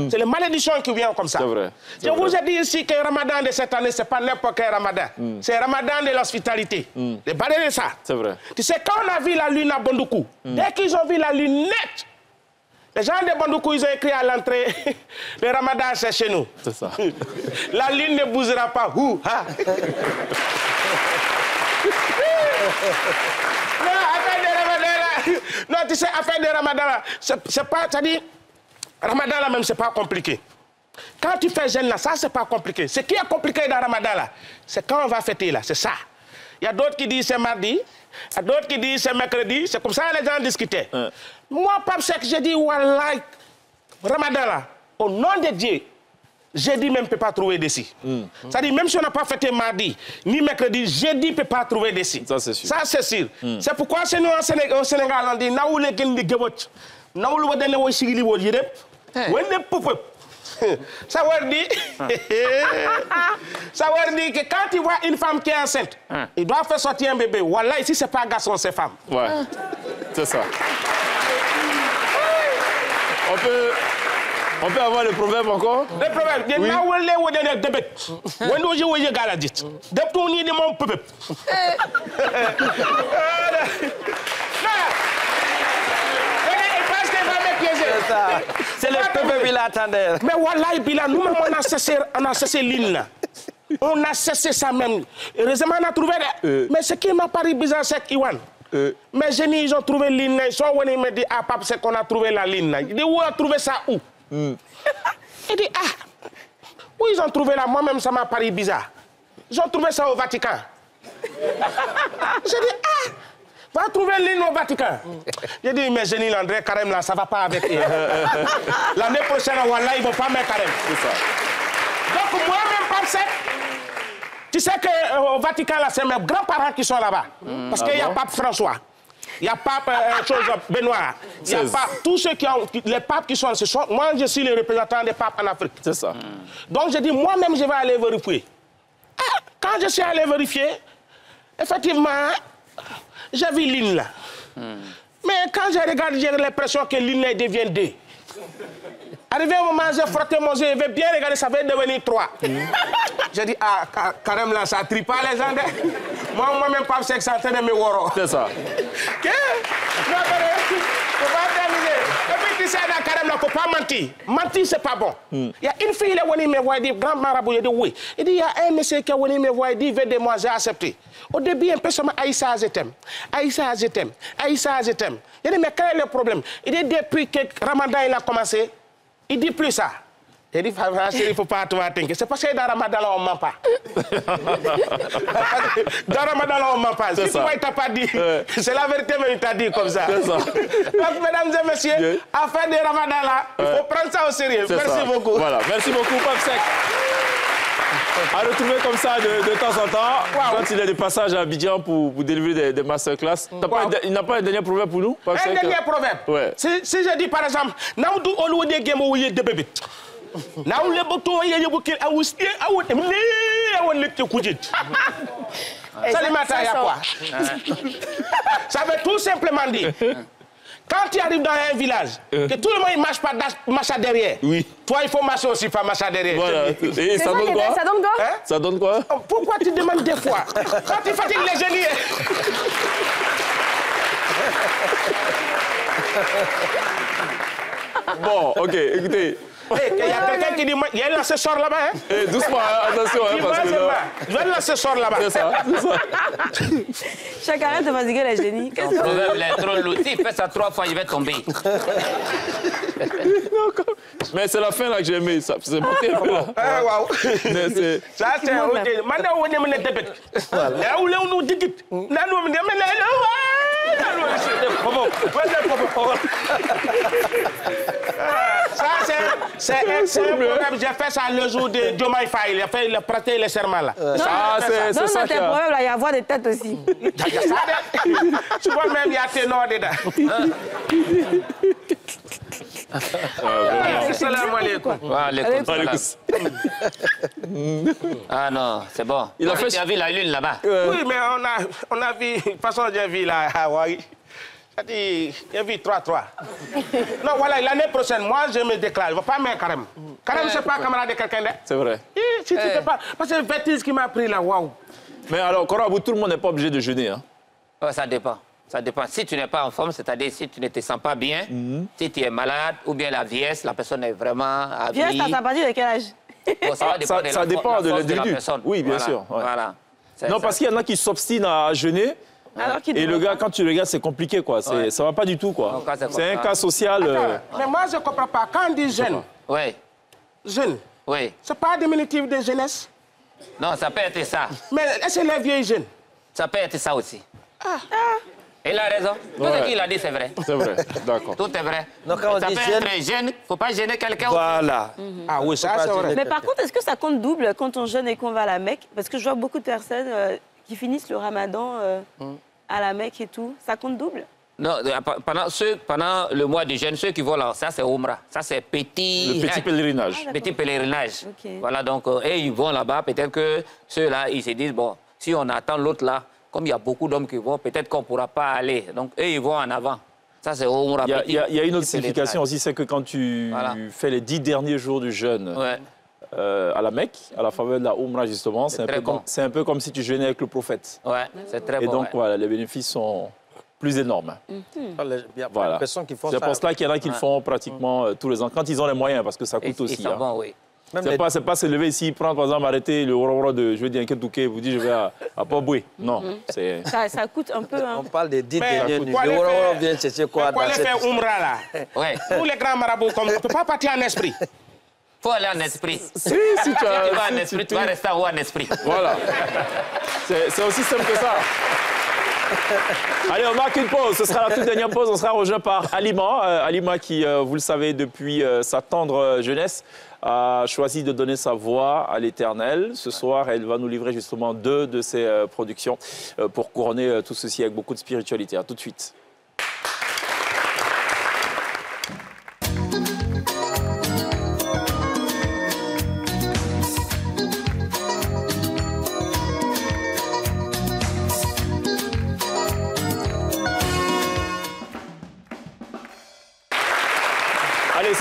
Speaker 7: C'est les malédictions qui viennent comme ça.
Speaker 1: C'est vrai.
Speaker 7: Je vous ai dit ici que le Ramadan de cette année, ce n'est pas n'importe quel Ramadan. C'est le Ramadan de l'hospitalité. Les barrés de ça.
Speaker 1: C'est vrai.
Speaker 7: Tu sais, quand on a vu la lune à Bondoukou, dès qu'ils ont vu la lune nette, les gens de Bondoukou, ils ont écrit à l'entrée, le Ramadan, c'est chez nous.
Speaker 1: C'est ça.
Speaker 7: La lune ne bougera pas. Non, affaire de Ramadan, là. Non, tu sais, affaire de Ramadan, là, c'est pas, c'est-à-dire, Ramadan, là, même, c'est pas compliqué. Quand tu fais jeûne, là, ça, c'est pas compliqué. Ce qui est compliqué dans Ramadan, là, c'est quand on va fêter, là, c'est ça. Il y a d'autres qui disent c'est mardi, il y a d'autres qui disent c'est mercredi, c'est comme ça que les gens discutaient. Moi, Papsek, j'ai dit, wallah, Ramadan, là, au nom de Dieu, jeudi même ne peut pas trouver d'ici. C'est-à-dire, même si on n'a pas fêté mardi, ni mercredi, jeudi ne peut pas trouver d'ici.
Speaker 1: Ça, c'est sûr.
Speaker 7: Ça, c'est sûr. C'est pourquoi chez nous, au Sénégal, on dit, Naoulé Gendi Gebot, Naoulé Wadene Woshigili Wodjirep, Wende Poupep. Ça veut dire que quand tu vois une femme qui est enceinte, il doit faire sortir un bébé. Voilà, ici, ce n'est pas un garçon, c'est femme.
Speaker 1: Ouais, c'est ça. On peut avoir le proverbe encore?
Speaker 7: Le proverbe, il y a un début. When you will get it. Depuis on y est mon peuple.
Speaker 4: C'est le peuple qui l'attendait.
Speaker 7: Mais voilà, Bila, nous-mêmes, on a cessé l'île là. On a cessé ça même. Heureusement, on a trouvé. Mais ce qui m'a paru bizarre, c'est qu'Iwan. Mes génies, ils ont trouvé l'île là. Ils sont venus me dire, ah, papa, c'est qu'on a trouvé la ligne là. Il dit, où on a trouvé ça où? Il dit, ah, où ils ont trouvé là? Moi-même, ça m'a paru bizarre. Ils ont trouvé ça au Vatican. J'ai dit, ah, va trouver l'île au Vatican. J'ai dit, mais génie, l'André, carême là, ça va pas avec eux. L'année prochaine, voilà, ils vont pas mettre carême. C'est ça. Donc, moi-même, Papsek, tu sais qu'au Vatican, là, c'est mes grands-parents qui sont là-bas. Parce qu'il y a Pape François. Il y a Pape Benoît. Il y a Pape, tous ceux qui ont, les papes qui sont, moi je suis le représentant des papes en Afrique.
Speaker 1: C'est ça.
Speaker 7: Donc je dis, moi-même je vais aller vérifier. Ah, quand je suis allé vérifier, effectivement, j'ai vu l'île là. Mais quand je regarde, j'ai l'impression que l'île devient 2. Arrivé au moment où j'ai frotté mon jeu, je vais bien regarder, ça va devenir 3. J'ai dit, ah, carrément là, ça tripe pas les gens. Moi-même, pas c'est que ça en train de me voir.
Speaker 1: C'est ça.
Speaker 7: Ok? Non, faut pas terminer. Et puis, tu sais, dans carrément, faut pas mentir. Mentir, c'est pas bon. Il y a une fille, là, où elle me voit, elle dit, grand marabout, il dit oui. Il dit, il y a un monsieur qui me voit, il dit, venez de moi, j'ai accepté. Au début, un peu seulement, Aïssa, je t'aime. Aïssa, je t'aime. Aïssa, je t'aime. Il dit, mais quel est le problème? Il dit, depuis que Ramadan, il a commencé, il dit plus ça. Il dit, il ne faut pas tout attendre. C'est parce que dans Ramadan, on ne ment pas. Dans Ramadan, on ne ment pas. Si toi, il ne t'a pas dit, c'est la vérité, mais il t'a dit comme ça. C'est ça. Donc, mesdames et messieurs, à fin de Ramadan, là, il faut prendre ça au sérieux. Merci beaucoup.
Speaker 1: Voilà, merci beaucoup, Pape Seck. À retrouver comme ça de temps en temps, quand il y a des passages à Abidjan pour délivrer des masterclass. Il n'a pas un dernier proverbe pour nous?
Speaker 7: Un dernier proverbe?
Speaker 1: Ouais.
Speaker 7: Si je dis par exemple, Naoudou Oluwede Gemo Ouye de bébé. Naoule Boto Ouye Bouké Aousti Aouté Mné Aoué Koudjit. Ça lui matin, il y a quoi? Ça veut tout simplement dire. Quand tu arrives dans un village, que tout le monde ne marche pas marche derrière, toi, il faut marcher aussi, pas marcher derrière.
Speaker 1: Voilà. Et ça donne quoi?
Speaker 9: Ça donne quoi?
Speaker 7: Hein?
Speaker 1: Ça donne quoi?
Speaker 7: Pourquoi tu demandes des fois? Quand tu fatigues les génies.
Speaker 1: Bon, ok, écoutez.
Speaker 7: Il y a quelqu'un qui dit, il y a un assesseur là-bas. Hein?
Speaker 1: Doucement, attention. Parce que
Speaker 7: je vais l'assesseur là-bas.
Speaker 1: C'est ça, c'est ça.
Speaker 8: Chaque arrête de fatiguer les génies.
Speaker 5: Ton proverbe, il est trop lourd. S'il fait ça 3 fois, il va tomber.
Speaker 1: Mais c'est la fin là que j'ai aimé. C'est monté un peu là.
Speaker 7: Ah, waouh. Ça, c'est un route. Maintenant, on est mené de bête. Là où on dit que. Là, nous, on est mené. Ça, c'est un problème. J'ai fait ça le jour de Diomaye Faye. Il a prêté le serment là.
Speaker 8: C'est ça. Dans tes problèmes, il y a voix de tête aussi.
Speaker 7: Tu vois, même, il y a tes noms dedans. Salam alaikum.
Speaker 5: Ah non, c'est bon. Tu as vu la lune là-bas?
Speaker 7: Oui, mais on a vu, de toute façon, j'ai vu là, Hawaï. J'ai vu 3-3. Non, voilà, l'année prochaine, moi, je me déclare. Je ne vais pas mettre Karem. Karem, c'est pas camarade de quelqu'un d'autre.
Speaker 1: C'est vrai.
Speaker 7: Si tu fais pas. Parce que le bêtise qui m'a pris là, waouh.
Speaker 1: Mais alors, Korabou, tout le monde n'est pas obligé de jeûner. Hein?
Speaker 5: Ouais, ça dépend. Ça dépend. Si tu n'es pas en forme, c'est-à-dire si tu ne te sens pas bien, si tu es malade, ou bien la vieillesse, la personne est vraiment
Speaker 8: vieillesse, ça à partir de quel âge?
Speaker 5: Bon, ça dépend de
Speaker 1: l'individu. Oui, bien sûr. Ouais. Voilà. Non, parce qu'il y en a qui s'obstinent à jeûner. Et le gars, quand tu le regardes, c'est compliqué, quoi. Ça ne va pas du tout, quoi. C'est un cas social.
Speaker 7: Mais moi, je ne comprends pas. Quand on dit jeune, jeune, c'est pas diminutif de jeunesse?
Speaker 5: Non, ça peut être ça.
Speaker 7: Mais est-ce que les vieilles jeunes?
Speaker 5: Ça peut être ça aussi. Il a raison. Tout ce qu'il a dit, c'est vrai.
Speaker 1: C'est vrai, d'accord.
Speaker 5: Tout est vrai.
Speaker 4: Donc, quand on
Speaker 5: ça
Speaker 4: dit
Speaker 5: peut
Speaker 4: jeune...
Speaker 5: être jeune, il ne faut pas gêner quelqu'un.
Speaker 4: Voilà.
Speaker 7: Ah oui, ça, c'est vrai.
Speaker 8: Mais par contre, est-ce que ça compte double quand on jeûne et qu'on va à la Mecque? Parce que je vois beaucoup de personnes qui finissent le ramadan à la Mecque et tout. Ça compte double?
Speaker 5: Non, pendant le mois de jeûne, ceux qui vont là, ça c'est Umrah. Ça c'est petit...
Speaker 1: Le petit pèlerinage.
Speaker 5: Petit pèlerinage. Okay. Voilà, donc, et ils vont là-bas. Peut-être que ceux-là, ils se disent, bon, si on attend l'autre là, comme il y a beaucoup d'hommes qui vont, peut-être qu'on ne pourra pas aller. Donc, eux, ils vont en avant. Ça, c'est Umrah.
Speaker 1: Il y a une autre signification aussi, c'est que quand tu fais les 10 derniers jours du jeûne à la Mecque, à la faveur de la Umrah, justement, c'est un peu comme si tu jeûnais avec le prophète.
Speaker 5: Ouais, c'est très bon.
Speaker 1: Et donc, voilà, les bénéfices sont plus énormes.
Speaker 4: Voilà.
Speaker 1: C'est pour cela qu'il y en a qui le font pratiquement tous les ans, quand ils ont les moyens, parce que ça coûte aussi.
Speaker 5: Ils bon, oui.
Speaker 1: C'est pas se lever ici, prendre par exemple, arrêter le roi de, je veux dire, un Ketouké, vous dites je vais à Poboué. Non, c'est...
Speaker 8: Ça coûte un peu. Hein.
Speaker 4: On parle des 10 derniers jours. Le roi vient chercher quoi
Speaker 7: dans cette... faire Umrah là.
Speaker 5: Ouais.
Speaker 7: Pour les grands marabouts, on ne peut pas partir en esprit.
Speaker 5: Il faut aller en esprit.
Speaker 1: Si tu
Speaker 5: vas en esprit, tu vas rester en esprit.
Speaker 1: Voilà. C'est aussi simple que ça. Allez, on marque une pause. Ce sera la toute dernière pause. On sera rejoint par Alima. Alima qui, vous le savez, depuis sa tendre jeunesse, a choisi de donner sa voix à l'Éternel. Ce soir, elle va nous livrer justement 2 de ses productions pour couronner tout ceci avec beaucoup de spiritualité. À tout de suite.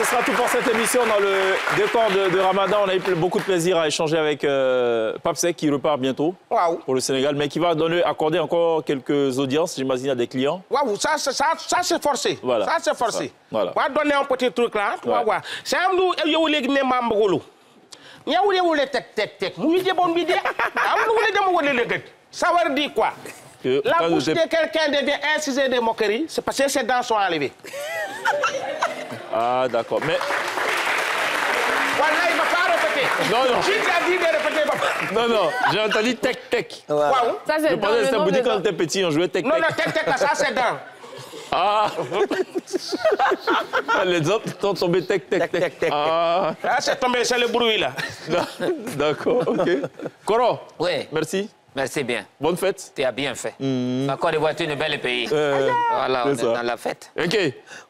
Speaker 1: ce sera tout pour cette émission. Dans le décor de Ramadan, on a eu beaucoup de plaisir à échanger avec Pape Seck qui repart bientôt pour le Sénégal, mais qui va accorder encore quelques audiences, j'imagine, à des clients.
Speaker 7: Waouh, ça c'est forcé.
Speaker 1: Voilà.
Speaker 7: Ça c'est forcé.
Speaker 1: Voilà.
Speaker 7: On va donner un petit truc là. C'est un nous, il y a eu les membres. Il y a eu les tech. Vous me dites bon bidé. Ça veut dire quoi? La bouche de quelqu'un devient un sujet de moquerie, c'est parce que ses dents sont enlevées.
Speaker 1: Ah, d'accord. Mais.
Speaker 7: Voilà, il ne va pas répéter.
Speaker 1: Non.
Speaker 7: Si tu as dit de répéter, papa.
Speaker 1: Non, j'ai entendu tech.
Speaker 7: Wow.
Speaker 9: Ça, c'est dans le nom
Speaker 1: de quand on était petit, on jouait tech.
Speaker 7: Non, tech, ça c'est dents.
Speaker 1: Ah. Les autres sont tombés tech. Ah,
Speaker 7: c'est tombé, c'est le bruit là.
Speaker 1: D'accord, ok. Koro.
Speaker 5: Oui.
Speaker 1: Merci.
Speaker 5: Merci bien.
Speaker 1: Bonne fête.
Speaker 5: Tu as bien fait. La Côte d'Ivoire est un bel pays. Voilà, on est dans la fête.
Speaker 1: Ok.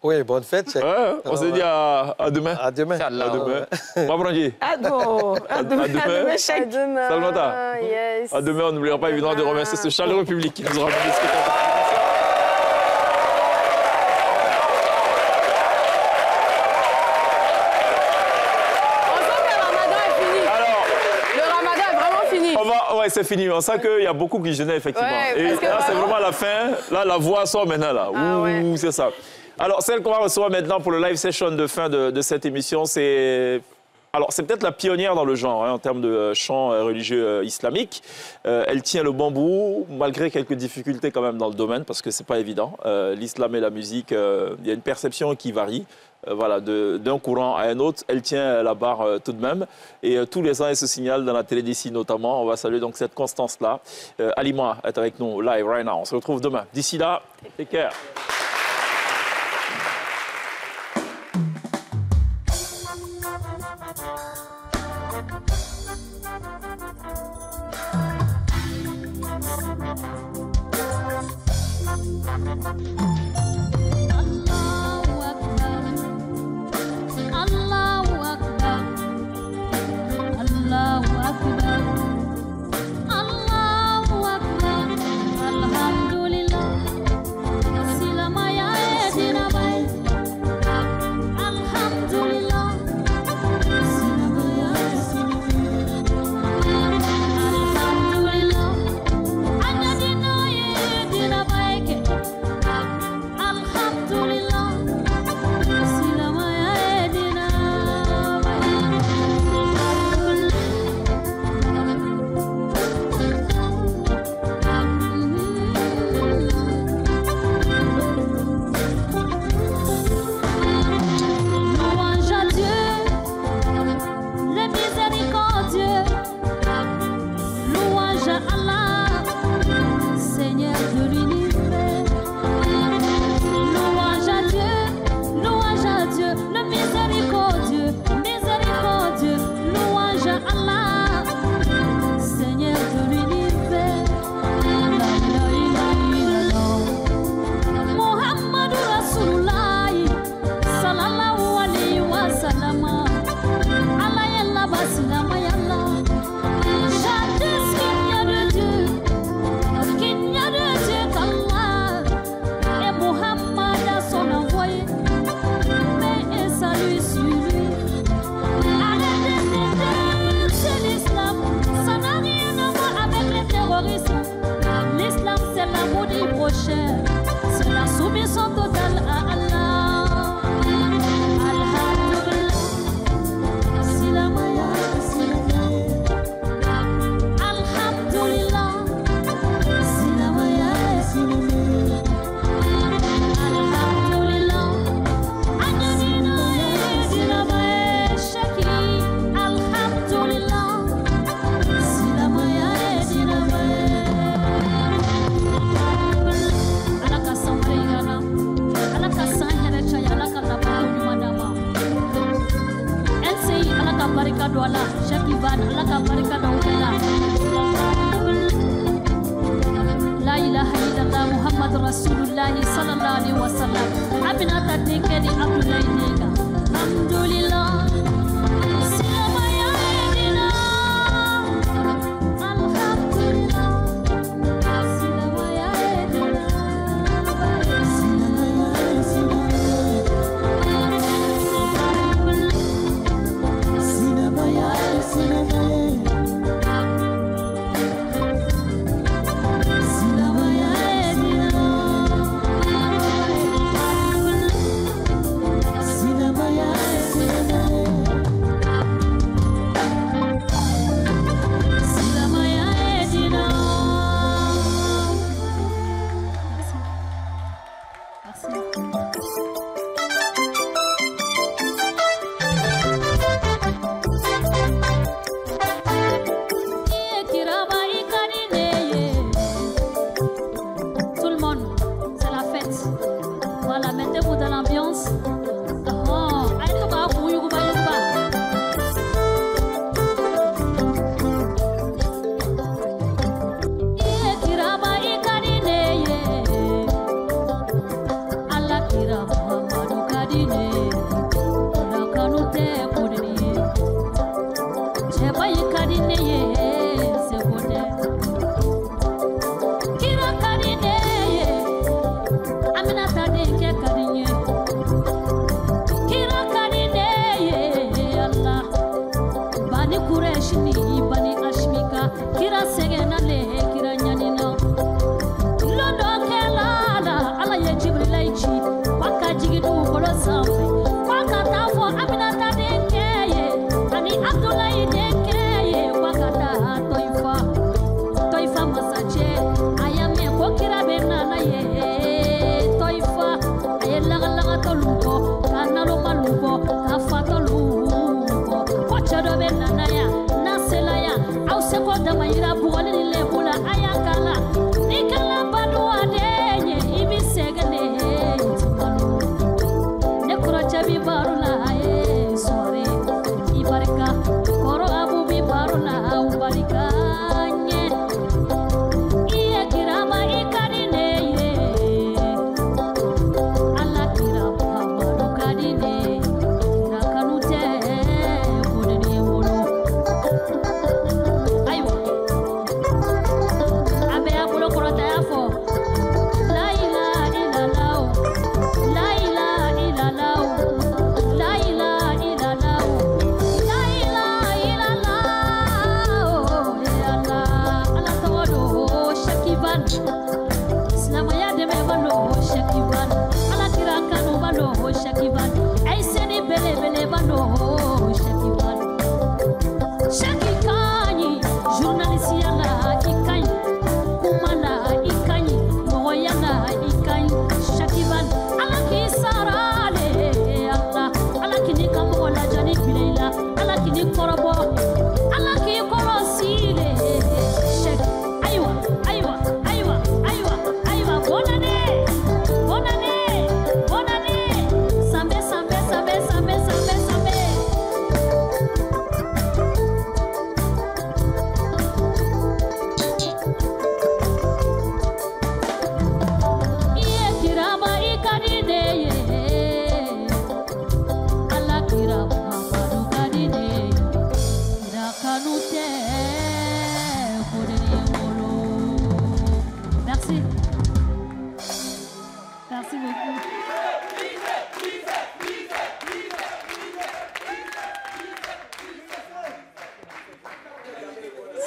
Speaker 4: Oui, bonne fête.
Speaker 1: On se dit à demain.
Speaker 4: À demain.
Speaker 1: Mabranji.
Speaker 8: À demain, Cheikh.
Speaker 1: Salmata.
Speaker 9: Yes.
Speaker 1: À demain, on n'oubliera pas évidemment de remercier ce chaleureux public qui nous aura fait discuter. Ouais, c'est fini. On sent qu'il y a beaucoup qui gênaient, effectivement.
Speaker 9: Ouais,
Speaker 1: et là, c'est vraiment la fin. Là, la voix sort maintenant. Là. Ouh, c'est ça. Alors, celle qu'on va recevoir maintenant pour le live session de fin de cette émission, c'est... Alors, c'est peut-être la pionnière dans le genre, en termes de chant religieux islamique. Elle tient le bon bout, malgré quelques difficultés quand même dans le domaine, parce que c'est pas évident. L'islam et la musique, il y a une perception qui varie. Voilà, d'un courant à un autre, elle tient la barre tout de même. Et tous les ans, elle se signale dans la télé d'ici notamment. On va saluer donc cette constance-là. Alima est avec nous live right now. On se retrouve demain. D'ici là, take care.
Speaker 12: Mettez-vous dans l'ambiance.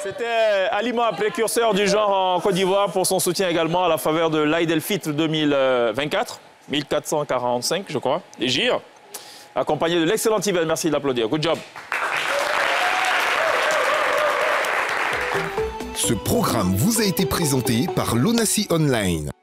Speaker 1: C'était aliment précurseur du genre en Côte d'Ivoire pour son soutien également à la faveur de l'Aïd el-Fitr 2024, 1445 je crois, les Gires, accompagné de l'excellent Ibel. Merci de l'applaudir. Good job.
Speaker 2: Ce programme vous a été présenté par l'ONACI Online.